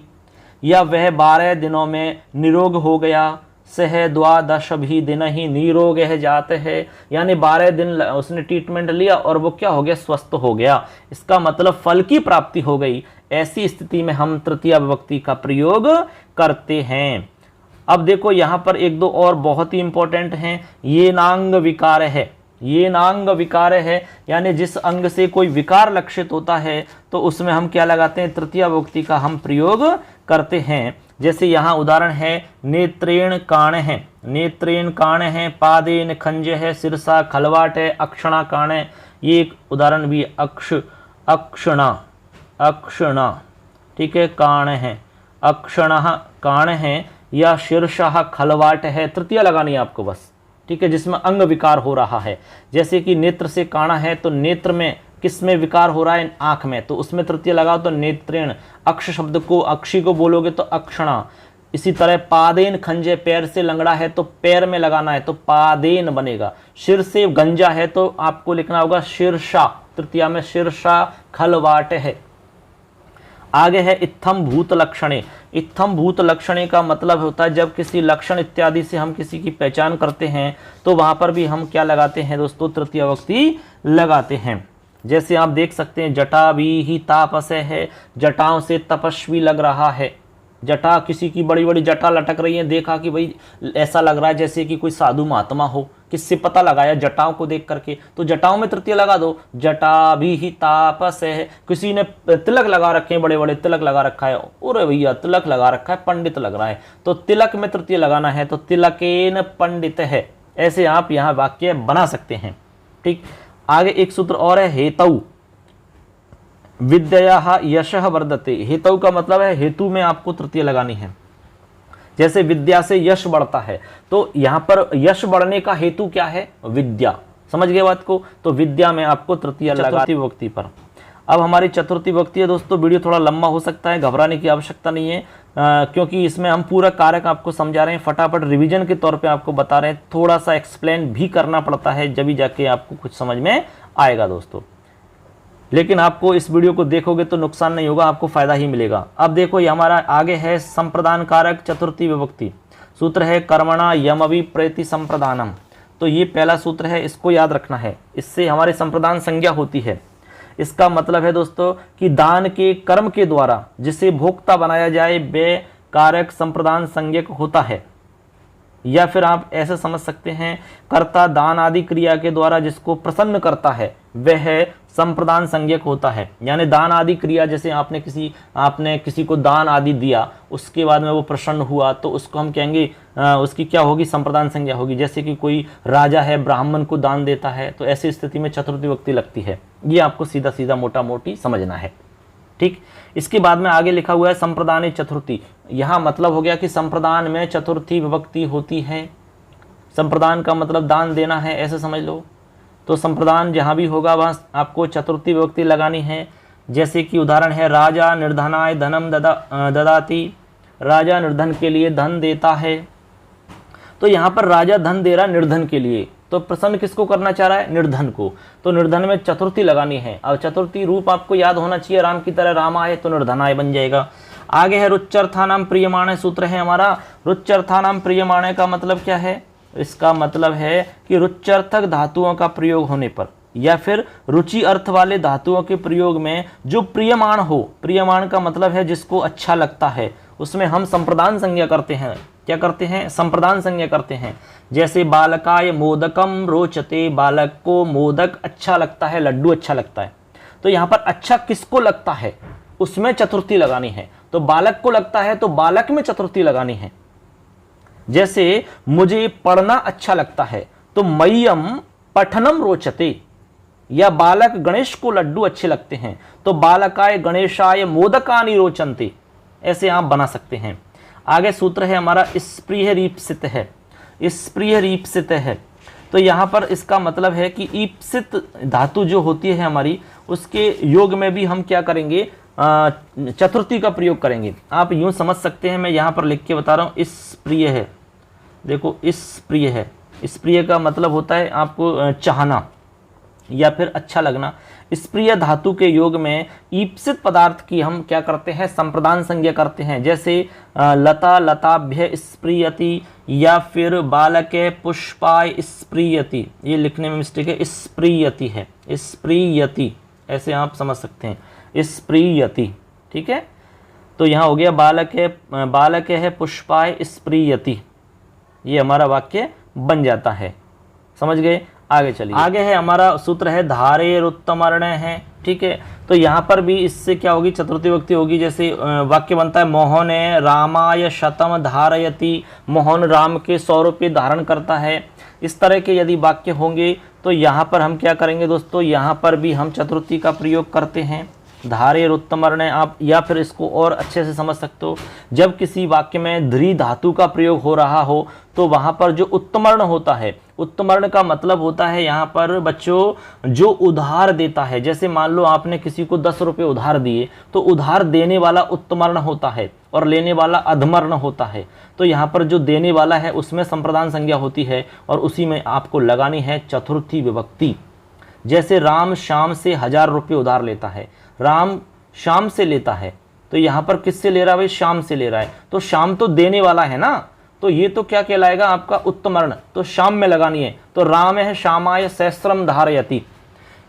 या वह 12 दिनों में निरोग हो गया। सह द्वादश भी दिन ही निरोग जाते हैं, यानी 12 दिन उसने ट्रीटमेंट लिया और वो क्या हो गया? स्वस्थ हो गया। इसका मतलब फल की प्राप्ति हो गई। ऐसी स्थिति में हम तृतीय विभक्ति का प्रयोग करते हैं। अब देखो यहाँ पर एक दो और बहुत ही इंपॉर्टेंट हैं। ये नांग विकार है, ये नांग विकार है, यानी जिस अंग से कोई विकार लक्षित होता है तो उसमें हम क्या लगाते हैं? तृतीय विभक्ति का हम प्रयोग करते हैं। जैसे यहाँ उदाहरण है, नेत्रेण काण है, नेत्रेण काण है, पादेन खंज है, सिरसा खलवाट है, अक्षणा काण है। ये एक उदाहरण भी, अक्षणा, अक्षणा, ठीक है, काण है, अक्षणः काण है, या शीर्षः खलवाट है। तृतीया लगानी है आपको बस, ठीक है, जिसमें अंग विकार हो रहा है। जैसे कि नेत्र से काणा है, तो नेत्र में किस में विकार हो रहा है? आंख में, तो उसमें तृतीय लगाओ तो नेत्रेण। अक्ष शब्द को, अक्षी को बोलोगे तो अक्षणा। इसी तरह पादेन खंजे, पैर से लंगड़ा है तो पैर में लगाना है तो पादेन बनेगा। सिर से गंजा है तो आपको लिखना होगा शीर्षा, तृतीया में शीर्षा खलवाट है। आगे है इत्थम भूत लक्षणे। इत्थम भूत लक्षणे का मतलब होता है जब किसी लक्षण इत्यादि से हम किसी की पहचान करते हैं तो वहां पर भी हम क्या लगाते हैं दोस्तों? तृतीय विभक्ति लगाते हैं। जैसे आप देख सकते हैं, जटा भी ही तापस है, जटाओं से तपस्वी लग रहा है। जटा, किसी की बड़ी बड़ी जटा लटक रही है, देखा कि भाई ऐसा लग रहा है जैसे कि कोई साधु महात्मा हो, किससे पता लगाया? जटाओं को देख करके। तो जटाओं में तृतीय लगा दो, जटा भी ही तापस है। किसी ने तिलक लगा रखे हैं, बड़े बड़े तिलक लगा रखा है, अरे भैया तिलक लगा रखा है, पंडित लग रहा है, तो तिलक में तृतीय लगाना है, तो तिलकेन पंडित है। ऐसे आप यहाँ वाक्य बना सकते हैं। ठीक, आगे एक सूत्र और है, हेतु विद्या यशः वर्धते। हेतु का मतलब है हेतु में आपको तृतीय लगानी है। जैसे विद्या से यश बढ़ता है, तो यहां पर यश बढ़ने का हेतु क्या है? विद्या। समझ गए बात को? तो विद्या में आपको तृतीय लगा विभक्ति पर। अब हमारी चतुर्थी विभक्ति है दोस्तों, वीडियो थोड़ा लंबा हो सकता है, घबराने की आवश्यकता नहीं है, क्योंकि इसमें हम पूरा कारक आपको समझा रहे हैं, फटाफट रिवीजन के तौर पे आपको बता रहे हैं। थोड़ा सा एक्सप्लेन भी करना पड़ता है, जब भी जाके आपको कुछ समझ में आएगा दोस्तों। लेकिन आपको इस वीडियो को देखोगे तो नुकसान नहीं होगा, आपको फायदा ही मिलेगा। अब देखो ये हमारा आगे है संप्रदान कारक चतुर्थी विभक्ति। सूत्र है कर्मणा यमवि प्रेति संप्रदानम। तो ये पहला सूत्र है, इसको याद रखना है, इससे हमारे संप्रदान संज्ञा होती है। इसका मतलब है दोस्तों कि दान के कर्म के द्वारा जिसे भोक्ता बनाया जाए वे कारक संप्रदान संज्ञक होता है। या फिर आप ऐसे समझ सकते हैं, कर्ता दान आदि क्रिया के द्वारा जिसको प्रसन्न करता है वह संप्रदान संज्ञक होता है। यानी दान आदि क्रिया, जैसे आपने किसी को दान आदि दिया, उसके बाद में वो प्रसन्न हुआ, तो उसको हम कहेंगे उसकी क्या होगी? संप्रदान संज्ञा होगी। जैसे कि कोई राजा है, ब्राह्मण को दान देता है, तो ऐसी स्थिति में चतुर्थी विभक्ति लगती है। ये आपको सीधा सीधा मोटा मोटी समझना है। ठीक, इसके बाद में आगे लिखा हुआ है संप्रदान चतुर्थी। यहाँ मतलब हो गया कि संप्रदान में चतुर्थी विभक्ति होती है। संप्रदान का मतलब दान देना है, ऐसे समझ लो। तो संप्रदान जहाँ भी होगा वहाँ आपको चतुर्थी विभक्ति लगानी है। जैसे कि उदाहरण है, राजा निर्धनाय धनम ददाति। राजा निर्धन के लिए धन देता है। तो यहाँ पर राजा धन दे रहा है निर्धन के लिए, तो प्रसन्न किसको करना चाह रहा है? निर्धन को। तो निर्धन में चतुर्थी लगानी है। और चतुर्थी रूप आपको याद होना चाहिए, राम की तरह रामाय, तो निर्धनाय बन जाएगा। आगे है रुच्यर्थानाम प्रियमाणे सूत्र है हमारा। रुच्यर्थानाम प्रियमाणे का मतलब क्या है? इसका मतलब है कि रुच्यर्थक धातुओं का प्रयोग होने पर या फिर रुचि अर्थ वाले धातुओं के प्रयोग में जो प्रियमाण हो, प्रियमाण का मतलब है जिसको अच्छा लगता है, उसमें हम संप्रदान संज्ञा करते हैं। क्या करते हैं? संप्रदान संज्ञा करते हैं। जैसे बालकाय मोदकम रोचते, बालक को मोदक अच्छा लगता है, लड्डू अच्छा लगता है। तो यहाँ पर अच्छा किसको लगता है, उसमें चतुर्थी लगानी है। तो बालक को लगता है तो बालक में चतुर्थी लगानी है। जैसे मुझे पढ़ना अच्छा लगता है, तो मह्यम पठनम रोचते। या बालक गणेश को लड्डू अच्छे लगते हैं, तो बालकाय गणेशाय मोदकानि रोचन्ते। ऐसे आप बना सकते हैं। आगे सूत्र है हमारा स्प्रिय रीप्सित है। स्प्रिय रीप्सित है, तो यहाँ पर इसका मतलब है कि ईप्सित धातु जो होती है हमारी, उसके योग में भी हम क्या करेंगे? चतुर्थी का प्रयोग करेंगे। आप यूं समझ सकते हैं, मैं यहाँ पर लिख के बता रहा हूँ, इस प्रिय है। देखो इस प्रिय है, इस प्रिय का मतलब होता है आपको चाहना या फिर अच्छा लगना। इस प्रिय धातु के योग में ईप्सित पदार्थ की हम क्या करते हैं? संप्रदान संज्ञा करते हैं। जैसे लता लताभ्य स्प्रियति, या फिर बालके पुष्पाय स्प्रियति। ये लिखने में मिस्टेक है, स्प्रियति है, स्प्रियति, ऐसे आप समझ सकते हैं, स्प्रियति। ठीक है, तो यहाँ हो गया बालक है पुष्पाय स्प्रियति। ये हमारा वाक्य बन जाता है। समझ गए? आगे चलिए। आगे है हमारा सूत्र है धारेर उत्तमर्ण है। ठीक है, तो यहाँ पर भी इससे क्या होगी? चतुर्थी विभक्ति होगी। जैसे वाक्य बनता है, मोहने रामाय शतम धारयति। मोहन राम के 100 रुपये धारण करता है। इस तरह के यदि वाक्य होंगे तो यहाँ पर हम क्या करेंगे दोस्तों? यहाँ पर भी हम चतुर्थी का प्रयोग करते हैं। धारेर उत्तमर्ण आप, या फिर इसको और अच्छे से समझ सकते हो, जब किसी वाक्य में ध्री धातु का प्रयोग हो रहा हो तो वहाँ पर जो उत्तमर्ण होता है, उत्तमर्ण का मतलब होता है यहाँ पर बच्चों जो उधार देता है। जैसे मान लो आपने किसी को 10 रुपये उधार दिए, तो उधार देने वाला उत्तमर्ण होता है और लेने वाला अधमर्ण होता है। तो यहाँ पर जो देने वाला है उसमें संप्रदान संज्ञा होती है और उसी में आपको लगानी है चतुर्थी विभक्ति। जैसे राम श्याम से 1000 रुपये उधार लेता है, राम श्याम से लेता है, तो यहाँ पर किससे ले रहा है भाई? श्याम से ले रहा है। तो श्याम तो देने वाला है ना, तो ये तो क्या कहलाएगा आपका? उत्तमर्ण। तो श्याम में लगानी है, तो राम है श्यामाय सहस्रम धारयति।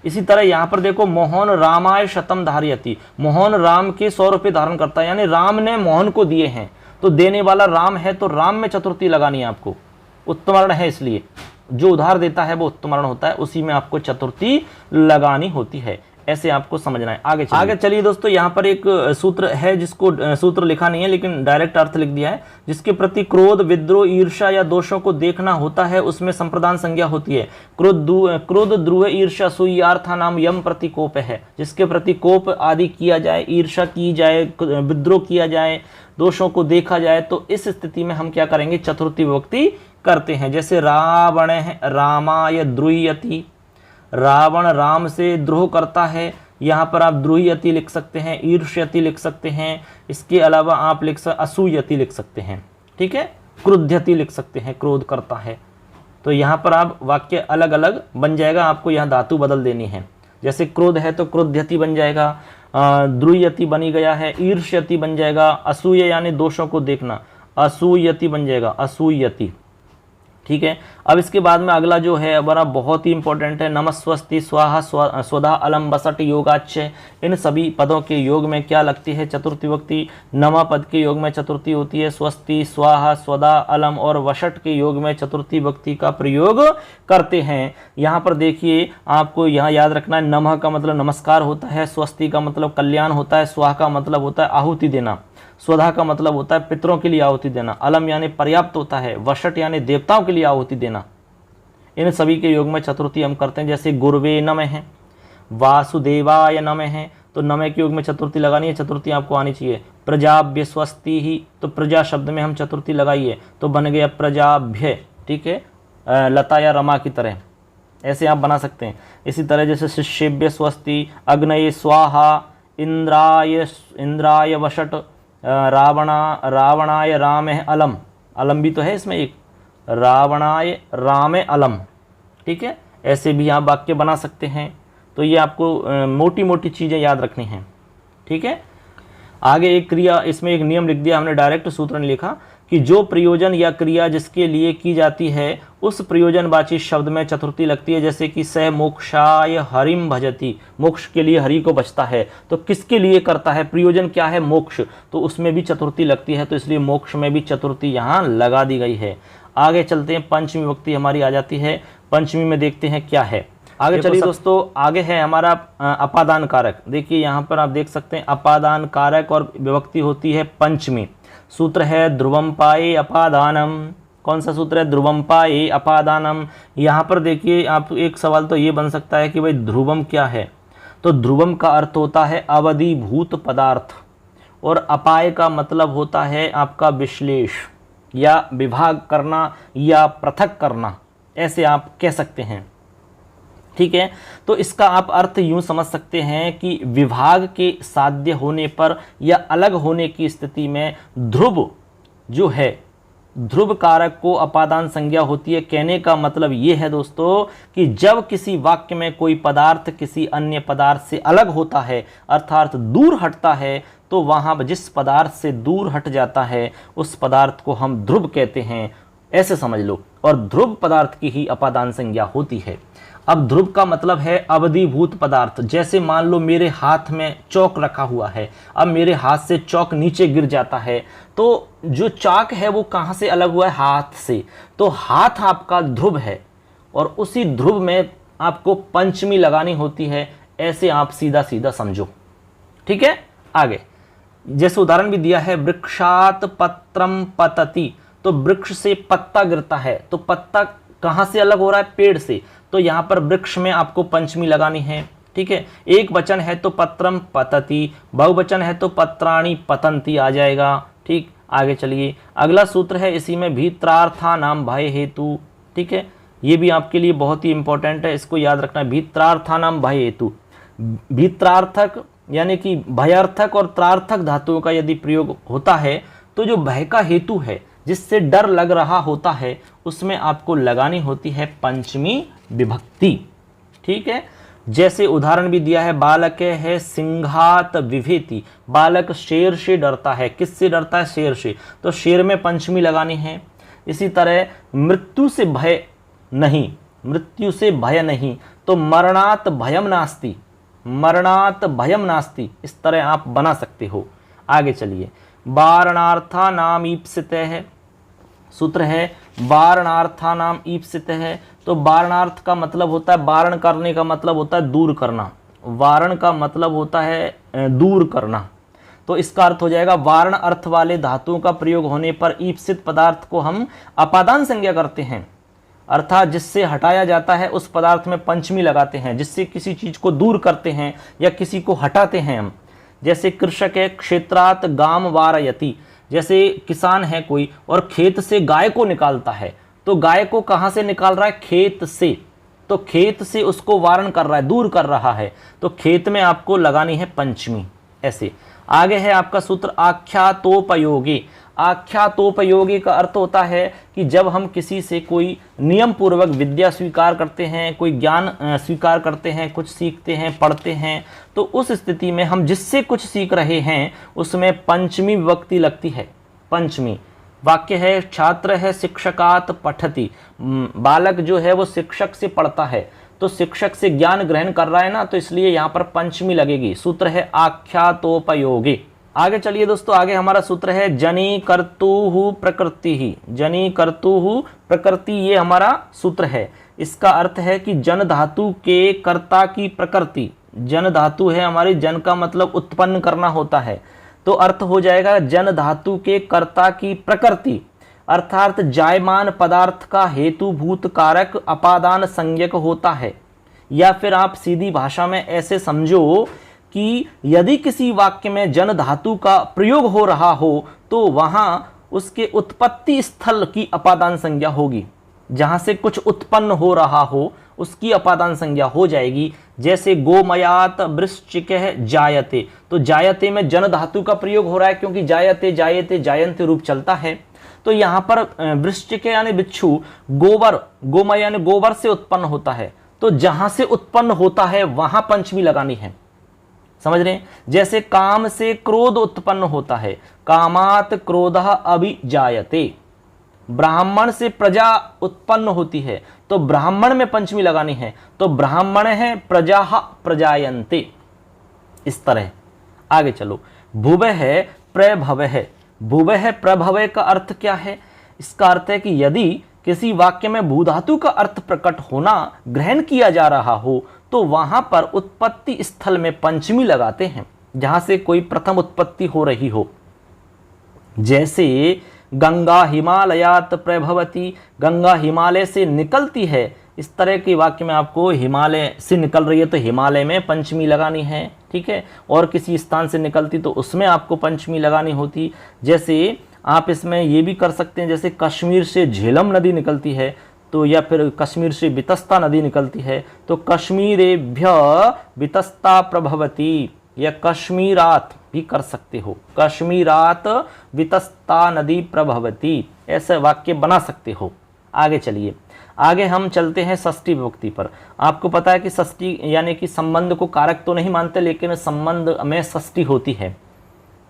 इसी तरह यहाँ पर देखो, मोहन रामाय शतम धारयति, मोहन राम के 100 रुपये धारण करता है, यानी राम ने मोहन को दिए हैं, तो देने वाला राम है, तो राम में चतुर्थी लगानी है आपको, उत्तमरण है इसलिए जो उधार देता है वो उत्तमरण होता है, उसी में आपको चतुर्थी लगानी होती है। ऐसे आपको समझना है। आगे चलिए दोस्तों, यहाँ पर एक सूत्र है जिसको सूत्र लिखा नहीं है लेकिन डायरेक्ट अर्थ लिख दिया है। जिसके प्रति क्रोध, विद्रोह, ईर्ष्या या दोषों को देखना होता है उसमें संप्रदान संज्ञा होती है। क्रोध, द्रोह, ईर्ष्या, असूया नाम यम प्रति कोप है। जिसके प्रति कोप आदि किया जाए, ईर्ष्या की जाए, विद्रोह किया जाए, दोषों को देखा जाए, तो इस स्थिति में हम क्या करेंगे, चतुर्थी विभक्ति करते हैं। जैसे रावण रामाय द्रुह्यति, रावण राम से द्रोह करता है, यहाँ पर आप द्रुह्यति लिख सकते हैं, ईर्ष्यति लिख सकते हैं, इसके अलावा आप लिख सकते असूयति लिख सकते हैं, ठीक है, क्रुध्यति लिख सकते हैं, क्रोध करता है। तो यहाँ पर आप वाक्य अलग अलग बन जाएगा, आपको यहाँ धातु बदल देनी है। जैसे क्रोध है तो क्रोध्यति बन जाएगा, द्रुह्यति बनी गया है, ईर्ष्यति बन जाएगा, असूय यानी दोषों को देखना, असूयति बन जाएगा, असूयति, ठीक है। अब इसके बाद में अगला जो है बड़ा बहुत ही इंपॉर्टेंट है, नमस्वस्ति, स्वाहा, स्वधा, अलम, बसट, योगाच्छ। इन सभी पदों के योग में क्या लगती है, चतुर्थी विभक्ति। नम पद के योग में चतुर्थी होती है, स्वस्ति, स्वाहा, स्वधा, अलम और वषट के योग में चतुर्थी विभक्ति का प्रयोग करते हैं। यहाँ पर देखिए, आपको यहाँ याद रखना है, नमः का मतलब नमस्कार होता है, स्वस्ति का मतलब कल्याण होता है, स्वाहा का मतलब होता है आहुति देना, स्वधा का मतलब होता है पितरों के लिए आहुति देना, अलम यानी पर्याप्त होता है, वषट यानी देवताओं के लिए आहुति देना। इन सभी के योग में चतुर्थी हम करते हैं। जैसे गुरुवे नमः है, वासुदेवाय नमः है, तो नमः के योग में चतुर्थी लगानी है, चतुर्थी आपको आनी चाहिए। प्रजाभ्य स्वस्ति ही, तो प्रजा शब्द में हम चतुर्थी लगाइए तो बन गया प्रजाभ्य, ठीक है, लता या रमा की तरह, ऐसे आप बना सकते हैं। इसी तरह जैसे शिष्येभ्य स्वस्ति, अग्नये स्वाहा, इंद्राय वषट, रावणाय राम है अलम, अलम भी तो है इसमें एक, रावणाय राम अलम, ठीक है, ऐसे भी आप वाक्य बना सकते हैं। तो ये आपको मोटी मोटी चीज़ें याद रखनी हैं, ठीक है। आगे एक क्रिया, इसमें एक नियम लिख दिया हमने, डायरेक्ट सूत्र नहीं लिखा, कि जो प्रयोजन या क्रिया जिसके लिए की जाती है उस प्रयोजनवाची शब्द में चतुर्थी लगती है। जैसे कि स मोक्षाय हरिम भजति, मोक्ष के लिए हरि को बचता है, तो किसके लिए करता है, प्रयोजन क्या है, मोक्ष, तो उसमें भी चतुर्थी लगती है, तो इसलिए मोक्ष में भी चतुर्थी यहाँ लगा दी गई है। आगे चलते हैं, पंचमी विभक्ति हमारी आ जाती है। पंचमी में देखते हैं क्या है। आगे चलिए दोस्तों, आगे है हमारा अपादान कारक। देखिए यहाँ पर आप देख सकते हैं, अपादान कारक और विभक्ति होती है पंचमी। सूत्र है ध्रुवम पाए अपादानम। कौन सा सूत्र है, ध्रुवम पाए अपादानम। यहाँ पर देखिए, आप एक सवाल तो ये बन सकता है कि भाई ध्रुवम क्या है, तो ध्रुवम का अर्थ होता है अवधिभूत पदार्थ, और अपाय का मतलब होता है आपका विश्लेष या विभाग करना या पृथक करना, ऐसे आप कह सकते हैं, ठीक है। तो इसका आप अर्थ यूं समझ सकते हैं कि विभाग के साध्य होने पर या अलग होने की स्थिति में ध्रुव जो है, ध्रुव कारक को अपादान संज्ञा होती है। कहने का मतलब ये है दोस्तों कि जब किसी वाक्य में कोई पदार्थ किसी अन्य पदार्थ से अलग होता है, अर्थात दूर हटता है, तो वहाँ जिस पदार्थ से दूर हट जाता है उस पदार्थ को हम ध्रुव कहते हैं, ऐसे समझ लो। और ध्रुव पदार्थ की ही अपादान संज्ञा होती है। अब ध्रुव का मतलब है अवधिभूत पदार्थ। जैसे मान लो मेरे हाथ में चौक रखा हुआ है, अब मेरे हाथ से चौक नीचे गिर जाता है, तो जो चाक है वो कहाँ से अलग हुआ है, हाथ से, तो हाथ आपका ध्रुव है, और उसी ध्रुव में आपको पंचमी लगानी होती है। ऐसे आप सीधा सीधा समझो, ठीक है। आगे जैसे उदाहरण भी दिया है, वृक्षात पत्रम पतति, तो वृक्ष से पत्ता गिरता है, तो पत्ता कहाँ से अलग हो रहा है, पेड़ से, तो यहाँ पर वृक्ष में आपको पंचमी लगानी है, ठीक है। एक वचन है तो पत्रम पतति, बहुवचन है तो पत्राणि पतंती आ जाएगा, ठीक। आगे चलिए, अगला सूत्र है इसी में, भीत्रार्था नाम भय हेतु, ठीक है। ये भी आपके लिए बहुत ही इंपॉर्टेंट है, इसको याद रखना है, भीत्रार्था नाम भय हेतु। भीत्रार्थक यानी कि भयार्थक और त्रार्थक धातुओं का यदि प्रयोग होता है तो जो भय का हेतु है, जिससे डर लग रहा होता है, उसमें आपको लगानी होती है पंचमी विभक्ति, ठीक है। जैसे उदाहरण भी दिया है, बालक है सिंहात विभेति, बालक शेर से डरता है, किससे डरता है, शेर से, तो शेर में पंचमी लगानी है। इसी तरह मृत्यु से भय नहीं, मृत्यु से भय नहीं, तो मरणात भयम नास्ति, मरणात भयम नास्ति, इस तरह आप बना सकते हो। आगे चलिए, वारणार्था नाम ईप्सित है, सूत्र है वारणार्था नाम ईप्सित है। तो वारणार्थ का मतलब होता है, वारण करने का मतलब होता है दूर करना, वारण का मतलब होता है दूर करना। तो इसका अर्थ हो जाएगा वारण अर्थ वाले धातुओं का प्रयोग होने पर ईप्सित पदार्थ को हम अपादान संज्ञा करते हैं, अर्थात जिससे हटाया जाता है उस पदार्थ में पंचमी लगाते हैं, जिससे किसी चीज को दूर करते हैं या किसी को हटाते हैं हम। जैसे कृषक है क्षेत्रात गाम वारयति, जैसे किसान है कोई और खेत से गाय को निकालता है, तो गाय को कहां से निकाल रहा है, खेत से, तो खेत से उसको वारण कर रहा है, दूर कर रहा है, तो खेत में आपको लगानी है पंचमी। ऐसे आगे है आपका सूत्र आख्यातोपयोगी। आख्यातोपयोगी का अर्थ होता है कि जब हम किसी से कोई नियम पूर्वक विद्या स्वीकार करते हैं, कोई ज्ञान स्वीकार करते हैं, कुछ सीखते हैं, पढ़ते हैं, तो उस स्थिति में हम जिससे कुछ सीख रहे हैं उसमें पंचमी विभक्ति लगती है। पंचमी वाक्य है छात्र है शिक्षकात पठति, बालक जो है वो शिक्षक से पढ़ता है, तो शिक्षक से ज्ञान ग्रहण कर रहा है ना, तो इसलिए यहाँ पर पंचमी लगेगी। सूत्र है आख्यातोपयोगी। आगे चलिए दोस्तों, आगे हमारा सूत्र है जनी कर्तुहु प्रकृति ही। जनी कर्तुहु प्रकृति, ये हमारा सूत्र है। इसका अर्थ है कि जन धातु के कर्ता की प्रकृति, जन धातु है हमारी, जन का मतलब उत्पन्न करना होता है, तो अर्थ हो जाएगा जन धातु के कर्ता की प्रकृति, अर्थात जायमान पदार्थ का हेतुभूत कारक अपादान संज्ञक होता है। या फिर आप सीधी भाषा में ऐसे समझो कि यदि किसी वाक्य में जन धातु का प्रयोग हो रहा हो तो वहां उसके उत्पत्ति स्थल की अपादान संज्ञा होगी, जहां से कुछ उत्पन्न हो रहा हो उसकी अपादान संज्ञा हो जाएगी। जैसे गोमयात वृश्चिकः जायते, तो जायते में जन धातु का प्रयोग हो रहा है क्योंकि जायते जायते जायन्ते रूप चलता है। तो यहाँ पर वृश्चिक यानी बिच्छू, गोबर गोमय यानी गोबर से उत्पन्न होता है, तो जहां से उत्पन्न होता है वहां पंचमी लगानी है। समझ रहे हैं? जैसे काम से क्रोध उत्पन्न होता है, कामात क्रोधः अभिजायते। ब्राह्मण से प्रजा उत्पन्न होती है, तो ब्राह्मण में पंचमी लगानी है, तो ब्राह्मण है प्रजा प्रजायन्ते। इस तरह आगे चलो, भुवः है प्रभवः है। भुवः प्रभवः का अर्थ क्या है? इसका अर्थ है कि यदि किसी वाक्य में भूधातु का अर्थ प्रकट होना ग्रहण किया जा रहा हो तो वहां पर उत्पत्ति स्थल में पंचमी लगाते हैं, जहां से कोई प्रथम उत्पत्ति हो रही हो। जैसे गंगा हिमालयात प्रभवती, गंगा हिमालय से निकलती है, इस तरह के वाक्य में आपको हिमालय से निकल रही है तो हिमालय में पंचमी लगानी है, ठीक है। और किसी स्थान से निकलती तो उसमें आपको पंचमी लगानी होती। जैसे आप इसमें ये भी कर सकते हैं, जैसे कश्मीर से झेलम नदी निकलती है तो, या फिर कश्मीर से वितस्ता नदी निकलती है तो कश्मीरेभ्य वितस्ता प्रभवती, या कश्मीरात भी कर सकते हो, कश्मीरात वितस्ता नदी प्रभवती, ऐसे वाक्य बना सकते हो। आगे चलिए, आगे हम चलते हैं षष्ठी विभक्ति पर। आपको पता है कि षष्ठी यानी कि संबंध को कारक तो नहीं मानते, लेकिन संबंध में षष्ठी होती है।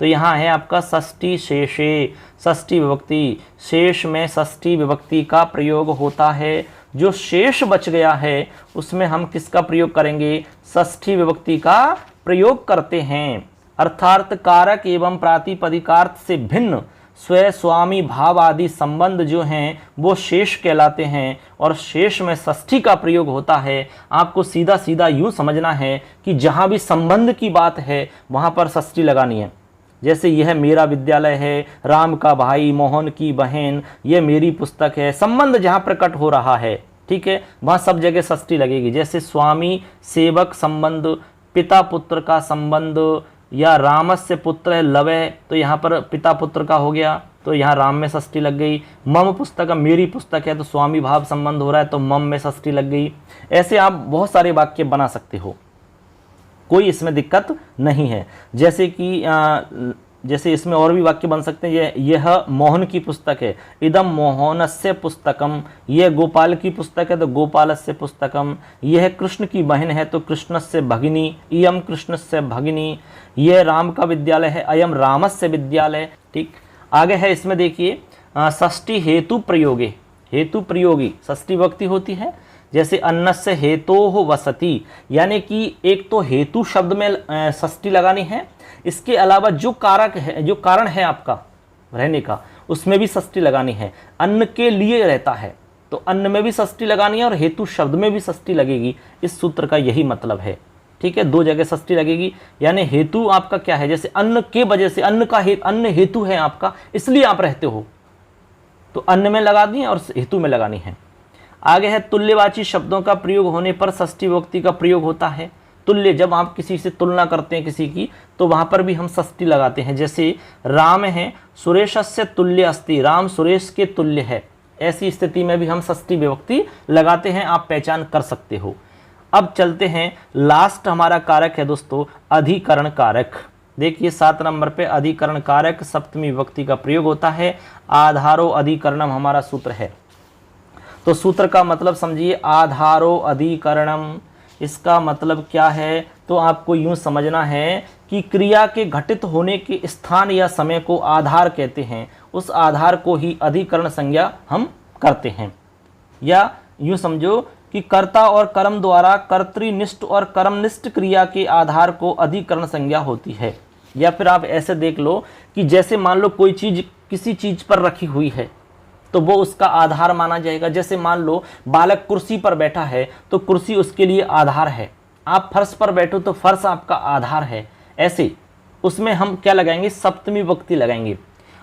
तो यहाँ है आपका षष्ठी शेषे, षष्ठी विभक्ति, शेष में षष्ठी विभक्ति का प्रयोग होता है। जो शेष बच गया है उसमें हम किसका प्रयोग करेंगे? षष्ठी विभक्ति का प्रयोग करते हैं, अर्थात कारक एवं प्रातिपदिकार्थ से भिन्न स्व स्वामी भाव आदि संबंध जो हैं वो शेष कहलाते हैं, और शेष में षष्ठी का प्रयोग होता है। आपको सीधा सीधा यूँ समझना है कि जहाँ भी संबंध की बात है वहाँ पर षष्ठी लगानी है। जैसे यह मेरा विद्यालय है, राम का भाई, मोहन की बहन, ये मेरी पुस्तक है, संबंध जहाँ प्रकट हो रहा है, ठीक है, वहाँ सब जगह षष्ठी लगेगी। जैसे स्वामी सेवक संबंध, पिता पुत्र का संबंध, या रामस्य पुत्र है लवय, तो यहाँ पर पिता पुत्र का हो गया तो यहाँ राम में षष्ठी लग गई। मम पुस्तक, मेरी पुस्तक है तो स्वामी भाव संबंध हो रहा है तो मम में षष्ठी लग गई। ऐसे आप बहुत सारे वाक्य बना सकते हो, कोई इसमें दिक्कत नहीं है। जैसे कि जैसे इसमें और भी वाक्य बन सकते हैं, यह मोहन की पुस्तक है, इदम मोहनस्य पुस्तकम, यह गोपाल की पुस्तक है तो गोपालस्य पुस्तकम, यह कृष्ण की बहन है तो कृष्णस्य भगिनी, इयम कृष्णस्य भगिनी, यह राम का विद्यालय है, अयम रामस्य विद्यालय। ठीक, आगे है इसमें देखिए षष्ठी हेतु प्रयोगे, हेतु प्रयोगी षष्ठी विभक्ति होती है। जैसे अन्नस्य हेतोः वसति, यानी कि एक तो हेतु शब्द में षष्ठी लगानी है, इसके अलावा जो कारक है, जो कारण है आपका रहने का, उसमें भी षष्ठी लगानी है। अन्न के लिए रहता है तो अन्न में भी षष्ठी लगानी है और हेतु शब्द में भी षष्ठी लगेगी। इस सूत्र का यही मतलब है, ठीक है, दो जगह षष्ठी लगेगी। यानी हेतु आपका क्या है, जैसे अन्न के वजह से, अन्न हेतु है आपका, इसलिए आप रहते हो, तो अन्न में लगा दी और हेतु में लगानी है। आगे है तुल्यवाची शब्दों का प्रयोग होने पर षष्ठी विभक्ति का प्रयोग होता है। तुल्य, जब आप किसी से तुलना करते हैं किसी की, तो वहां पर भी हम षष्ठी लगाते हैं। जैसे राम है सुरेशस्य तुल्य अस्ति, राम सुरेश के तुल्य है, ऐसी स्थिति में भी हम षष्ठी विभक्ति लगाते हैं, आप पहचान कर सकते हो। अब चलते हैं, लास्ट हमारा कारक है दोस्तों अधिकरण कारक। देखिए 7 नंबर पे अधिकरण कारक सप्तमी विभक्ति का प्रयोग होता है। आधारो अधिकरणम हमारा सूत्र है, तो सूत्र का मतलब समझिए, आधारो अधिकरणम, इसका मतलब क्या है, तो आपको यूं समझना है कि क्रिया के घटित होने के स्थान या समय को आधार कहते हैं, उस आधार को ही अधिकरण संज्ञा हम करते हैं। या यूं समझो कि कर्ता और कर्म द्वारा कर्तृनिष्ठ और कर्मनिष्ठ क्रिया के आधार को अधिकरण संज्ञा होती है। या फिर आप ऐसे देख लो कि जैसे मान लो कोई चीज किसी चीज पर रखी हुई है तो वो उसका आधार माना जाएगा। जैसे मान लो बालक कुर्सी पर बैठा है तो कुर्सी उसके लिए आधार है, आप फर्श पर बैठो तो फर्श आपका आधार है। ऐसे उसमें हम क्या लगाएंगे, सप्तमी विभक्ति लगाएंगे।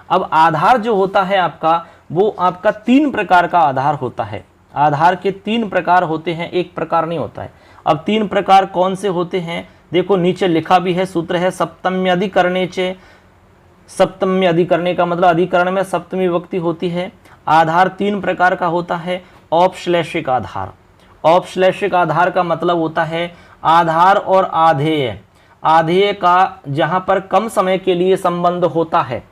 अब आधार जो होता है आपका, वो आपका 3 प्रकार का आधार होता है। आधार के 3 प्रकार होते हैं, एक प्रकार नहीं होता है। अब 3 प्रकार कौन से होते हैं, देखो नीचे लिखा भी है, सूत्र है सप्तम्यधिकरणे चे। सप्तम्य अधिकरणे का मतलब अधिकरण में सप्तमी विभक्ति होती है। आधार 3 प्रकार का होता है। औपश्लेषिक आधार, औपश्लेषिक आधार का मतलब होता है आधार और आधेय, आधेय का जहां पर कम समय के लिए संबंध होता है,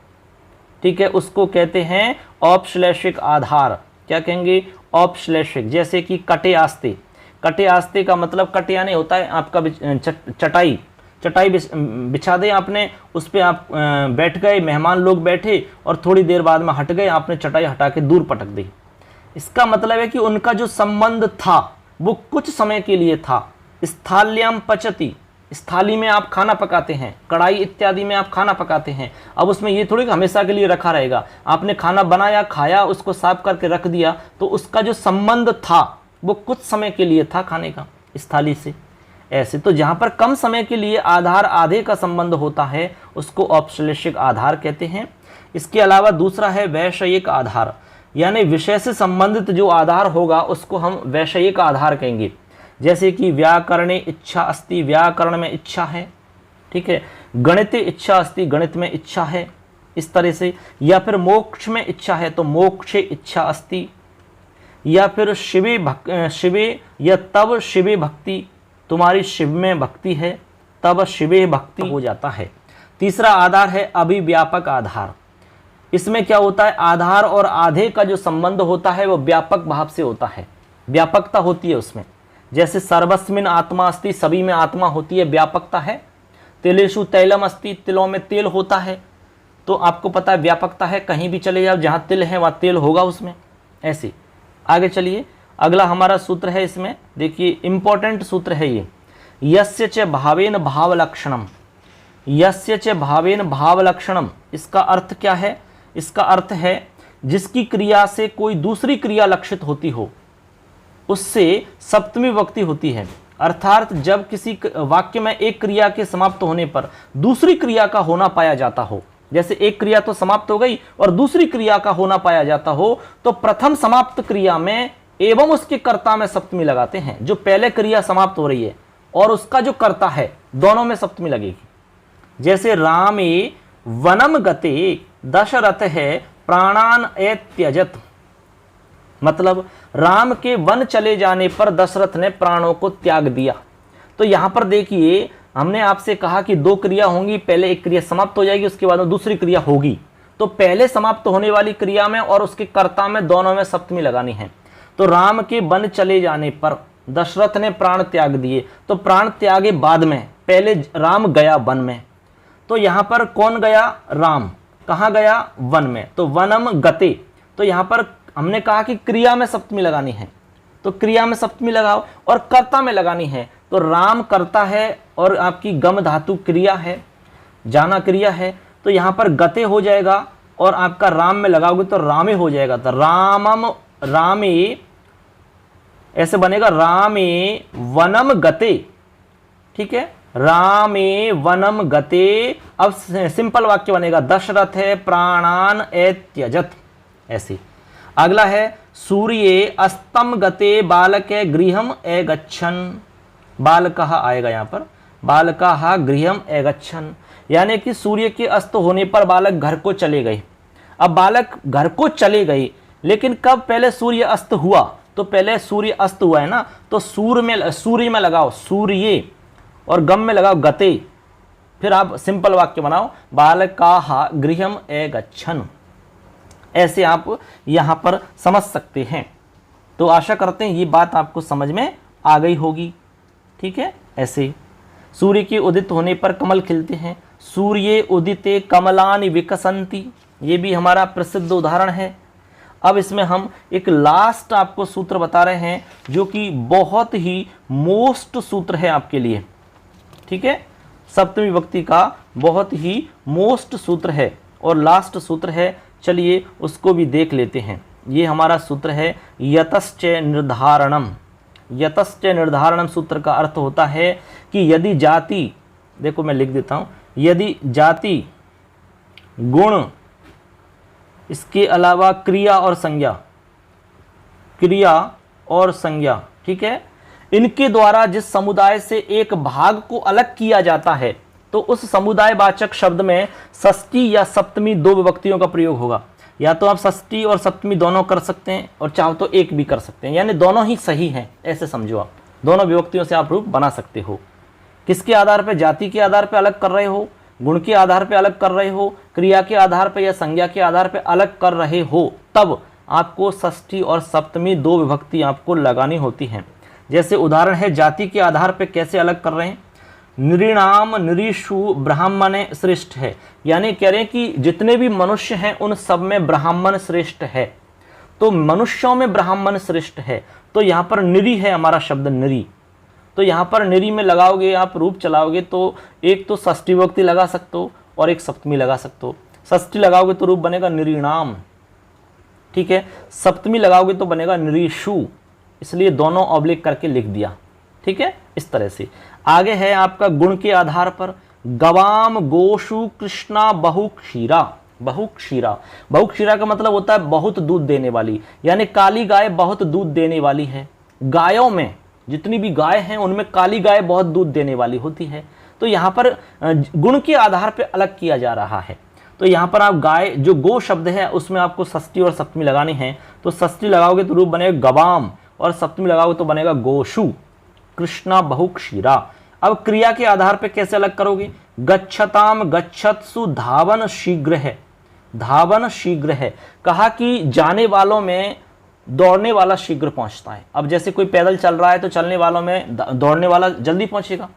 ठीक है, उसको कहते हैं औपश्लेषिक आधार। क्या कहेंगे, औपश्लेषिक। जैसे कि कटे आस्ते, कटे आस्ते का मतलब कट यानी होता है आपका चटाई, चटाई बिछा दे आपने, उस पर आप बैठ गए, मेहमान लोग बैठे और थोड़ी देर बाद में हट गए, आपने चटाई हटा के दूर पटक दी। इसका मतलब है कि उनका जो संबंध था वो कुछ समय के लिए था। स्थाल्याम पचती, स्थाली में आप खाना पकाते हैं, कढ़ाई इत्यादि में आप खाना पकाते हैं। अब उसमें ये थोड़ी हमेशा के लिए रखा रहेगा, आपने खाना बनाया, खाया, उसको साफ करके रख दिया, तो उसका जो संबंध था वो कुछ समय के लिए था खाने का स्थाली से। ऐसे तो जहां पर कम समय के लिए आधार आधे का संबंध होता है उसको औपश्लेषिक आधार कहते हैं। इसके अलावा दूसरा है वैषयिक आधार, यानी विषय से संबंधित जो आधार होगा उसको हम वैषयिक आधार कहेंगे। जैसे कि व्याकरणे इच्छा अस्ति, व्याकरण में इच्छा है, ठीक है, गणित इच्छा अस्ति, गणित में इच्छा है, इस तरह से। या फिर मोक्ष में इच्छा है तो मोक्षे इच्छा अस्ति। या फिर शिवे या तब शिवे भक्ति, तुम्हारी शिव में भक्ति है तब शिवे भक्ति हो जाता है। तीसरा आधार है अभिव्यापक आधार। इसमें क्या होता है, आधार और आधे का जो संबंध होता है वो व्यापक भाव से होता है, व्यापकता होती है उसमें। जैसे सर्वस्मिन आत्मा अस्ति, सभी में आत्मा होती है, व्यापकता है। तिलेषु तैलम अस्ति, तिलों में तेल होता है, तो आपको पता है व्यापकता है, कहीं भी चले जाओ जहां तिल है वहां तेल होगा उसमें। ऐसे आगे चलिए, अगला हमारा सूत्र है, इसमें देखिए इंपॉर्टेंट सूत्र है ये, यस्य च भावेन भावलक्षणम, यस्य च भावेन भावलक्षणम। इसका अर्थ क्या है, इसका अर्थ है जिसकी क्रिया से कोई दूसरी क्रिया लक्षित होती हो उससे सप्तमी विभक्ति होती है। अर्थात जब किसी वाक्य में एक क्रिया के समाप्त होने पर दूसरी क्रिया का होना पाया जाता हो, जैसे एक क्रिया तो समाप्त हो गई और दूसरी क्रिया का होना पाया जाता हो, तो प्रथम समाप्त क्रिया में एवं उसके कर्ता में सप्तमी लगाते हैं। जो पहले क्रिया समाप्त हो रही है और उसका जो कर्ता है, दोनों में सप्तमी लगेगी। जैसे रामे वनम गते दशरथ है प्राणान एत्यजत, मतलब राम के वन चले जाने पर दशरथ ने प्राणों को त्याग दिया। तो यहां पर देखिए हमने आपसे कहा कि 2 क्रिया होंगी, पहले एक क्रिया समाप्त हो जाएगी, उसके बाद में दूसरी क्रिया होगी। तो पहले समाप्त होने वाली क्रिया में और उसके कर्ता में दोनों में सप्तमी लगानी है। तो राम के वन चले जाने पर दशरथ ने प्राण त्याग दिए, तो प्राण त्यागे बाद में, पहले राम गया वन में, तो यहां पर कौन गया, राम। कहां गया, वन में, तो वनम गते। तो यहां पर हमने कहा कि क्रिया में सप्तमी लगानी है, तो क्रिया में सप्तमी लगाओ, और कर्ता में लगानी है तो राम कर्ता है और आपकी गम धातु क्रिया है, जाना क्रिया है, तो यहाँ पर गते हो जाएगा, और आपका राम में लगाओगे तो रामे हो जाएगा। तो रामम रामे ऐसे बनेगा, रामे वनम गते, ठीक है, रामे वनम गते। अब सिंपल वाक्य बनेगा, दशरथ है प्राणान एत्यजत, ऐसे। अगला है सूर्ये अस्तम गते बालके गृहम एगच्छन, बालकः आएगा यहाँ पर, बालकः गृहम एगच्छन, यानी कि सूर्य के अस्त होने पर बालक घर को चले गए। अब बालक घर को चले गए, लेकिन कब पहले सूर्य अस्त हुआ, तो पहले सूर्य अस्त हुआ है ना, तो सूर्य में लगाओ सूर्य, और गम में लगाओ गते, फिर आप सिंपल वाक्य बनाओ, बालकाः गृहम एगच्छन। ऐसे आप यहाँ पर समझ सकते हैं। तो आशा करते हैं ये बात आपको समझ में आ गई होगी, ठीक है। ऐसे सूर्य के उदित होने पर कमल खिलते हैं, सूर्ये उदिते कमलानि विकसंति, ये भी हमारा प्रसिद्ध उदाहरण है। अब इसमें हम एक लास्ट आपको सूत्र बता रहे हैं, जो कि बहुत ही मोस्ट सूत्र है आपके लिए, ठीक है। सप्तमी विभक्ति का बहुत ही मोस्ट सूत्र है और लास्ट सूत्र है, चलिए उसको भी देख लेते हैं। ये हमारा सूत्र है यतश्च निर्धारणम। यतश्च निर्धारणम सूत्र का अर्थ होता है कि यदि जाति, देखो मैं लिख देता हूँ, यदि जाति, गुण, इसके अलावा क्रिया और संज्ञा, क्रिया और संज्ञा, ठीक है, इनके द्वारा जिस समुदाय से एक भाग को अलग किया जाता है, तो उस समुदाय वाचक शब्द में षष्ठी या सप्तमी दो विभक्तियों का प्रयोग होगा। या तो आप षष्ठी और सप्तमी दोनों कर सकते हैं, और चाहो तो एक भी कर सकते हैं, यानी दोनों ही सही हैं, ऐसे समझो आप। दोनों विभक्तियों से आप रूप बना सकते हो। किसके आधार पर? जाति के आधार पर अलग कर रहे हो, गुण के आधार पर अलग कर रहे हो, क्रिया के आधार पर या संज्ञा के आधार पर अलग कर रहे हो, तब आपको षष्ठी और सप्तमी दो विभक्ति आपको लगानी होती हैं। जैसे उदाहरण है, जाति के आधार पर कैसे अलग कर रहे हैं, नृणाम नृषु ब्राह्मण श्रेष्ठ है, यानी कह रहे हैं कि जितने भी मनुष्य हैं उन सब में ब्राह्मण श्रेष्ठ है, तो मनुष्यों में ब्राह्मण श्रेष्ठ है। तो यहाँ पर निरी है हमारा शब्द निरी, तो यहाँ पर निरी में लगाओगे आप रूप चलाओगे तो एक तो षष्ठी विभक्ति लगा सकते हो और एक सप्तमी लगा सकते हो। षष्ठी लगाओगे तो रूप बनेगा नृणाम, ठीक है, सप्तमी लगाओगे तो बनेगा नृषु, इसलिए दोनों ऑब्लिक करके लिख दिया, ठीक है। इस तरह से आगे है आपका गुण के आधार पर, गवाम गोशु कृष्णा बहुक्षीरा। बहुक्षीरा, बहुक्षीरा का मतलब होता है बहुत दूध देने वाली, यानी काली गाय बहुत दूध देने वाली है। गायों में जितनी भी गाय हैं उनमें काली गाय बहुत दूध देने वाली होती है। तो यहाँ पर गुण के आधार पर अलग किया जा रहा है। तो यहाँ पर आप गाय, जो गो शब्द है उसमें आपको षष्ठी और सप्तमी लगानी है, तो षष्ठी लगाओगे तो रूप बनेगा गवाम, और सप्तमी लगाओगे तो बनेगा गोशु कृष्णा बहुक्षीरा। अब क्रिया के आधार पे कैसे अलग करोगे, गच्छताम गच्छत्सु धावन शीघ्र है। धावन शीघ्र है, कहा कि जाने वालों में दौड़ने वाला शीघ्र पहुंचता है। अब जैसे कोई पैदल चल रहा है तो चलने वालों में दौड़ने वाला जल्दी पहुंचेगा।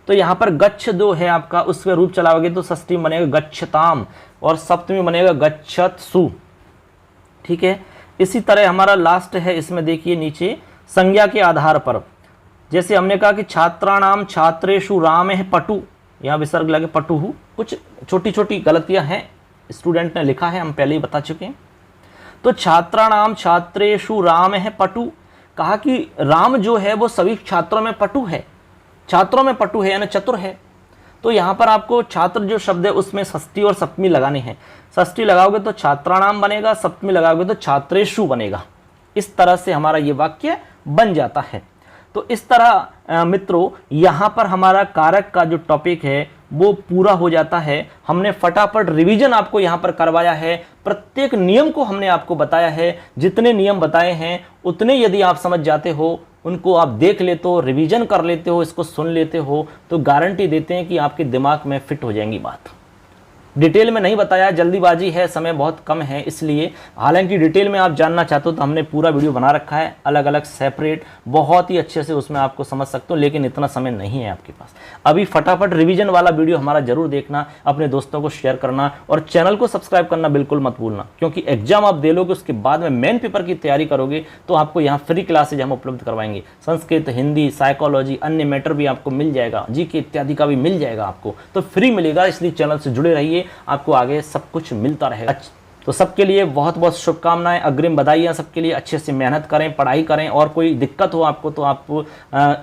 तो यहाँ पर गच्छ जो है आपका, उसमें रूप चलाओगे तो षष्ठी बनेगा गच्छताम और सप्तमी बनेगा गच्छत्सु, ठीक है। इसी तरह हमारा लास्ट है, इसमें देखिए नीचे संज्ञा के आधार पर, जैसे हमने कहा कि छात्राणाम छात्रेषु राम है पटु, यहाँ विसर्ग लगे पटुहु, कुछ छोटी छोटी गलतियां हैं स्टूडेंट ने लिखा है, हम पहले ही बता चुके हैं। तो छात्राणाम छात्रेषु राम है पटु, कहा कि राम जो है वो सभी छात्रों में पटु है, छात्रों में पटु है यानी चतुर है। तो यहाँ पर आपको छात्र जो शब्द है उसमें षष्ठी और सप्तमी लगानी है। षष्ठी लगाओगे तो छात्राणाम बनेगा, सप्तमी लगाओगे तो छात्रेषु बनेगा। इस तरह से हमारा ये वाक्य बन जाता है। तो इस तरह मित्रों यहाँ पर हमारा कारक का जो टॉपिक है वो पूरा हो जाता है। हमने फटाफट रिवीजन आपको यहाँ पर करवाया है, प्रत्येक नियम को हमने आपको बताया है। जितने नियम बताए हैं उतने यदि आप समझ जाते हो, उनको आप देख लेते हो, रिवीजन कर लेते हो, इसको सुन लेते हो, तो गारंटी देते हैं कि आपके दिमाग में फिट हो जाएंगी बात। डिटेल में नहीं बताया, जल्दीबाजी है, समय बहुत कम है इसलिए। हालांकि डिटेल में आप जानना चाहते हो तो हमने पूरा वीडियो बना रखा है, अलग अलग सेपरेट, बहुत ही अच्छे से उसमें आपको समझ सकते हो, लेकिन इतना समय नहीं है आपके पास। अभी फटाफट रिवीजन वाला वीडियो हमारा जरूर देखना, अपने दोस्तों को शेयर करना और चैनल को सब्सक्राइब करना बिल्कुल मत भूलना, क्योंकि एग्जाम आप दे लोगे उसके बाद में मेन पेपर की तैयारी करोगे तो आपको यहाँ फ्री क्लासेज हम उपलब्ध करवाएंगे। संस्कृत, हिंदी, साइकोलॉजी, अन्य मैटर भी आपको मिल जाएगा, जीके इत्यादि का भी मिल जाएगा आपको, तो फ्री मिलेगा। इसलिए चैनल से जुड़े रहिए, आपको आगे सब कुछ मिलता रहेगा। तो सबके लिए बहुत बहुत शुभकामनाएं, अग्रिम बधाइयाँ सबके लिए। अच्छे से मेहनत करें, पढ़ाई करें, और कोई दिक्कत हो आपको तो आप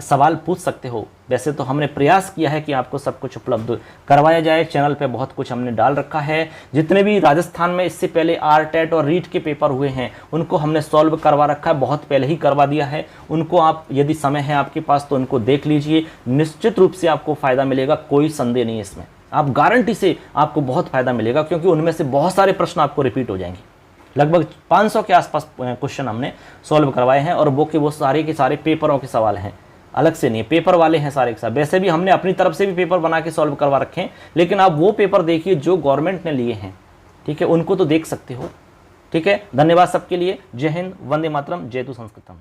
सवाल पूछ सकते हो। वैसे तो हमने प्रयास किया है कि आपको सब कुछ उपलब्ध करवाया जाए, चैनल पे बहुत कुछ हमने डाल रखा है। जितने भी राजस्थान में इससे पहले आरटेट और रीट के पेपर हुए हैं उनको हमने सॉल्व करवा रखा है, बहुत पहले ही करवा दिया है। उनको आप यदि समय है आपके पास तो उनको देख लीजिए, निश्चित रूप से आपको फ़ायदा मिलेगा, कोई संदेह नहीं है इसमें। आप गारंटी से आपको बहुत फायदा मिलेगा, क्योंकि उनमें से बहुत सारे प्रश्न आपको रिपीट हो जाएंगे। लगभग 500 के आसपास क्वेश्चन हमने सॉल्व करवाए हैं, और वो सारे के सारे पेपरों के सवाल हैं, अलग से नहीं, पेपर वाले हैं सारे के साथ। वैसे भी हमने अपनी तरफ से भी पेपर बना के सॉल्व करवा रखे हैं, लेकिन आप वो पेपर देखिए जो गवर्नमेंट ने लिए हैं, ठीक है, उनको तो देख सकते हो। ठीक है, धन्यवाद सबके लिए। जय हिंद, वंदे मातरम, जय तु संस्कृतम।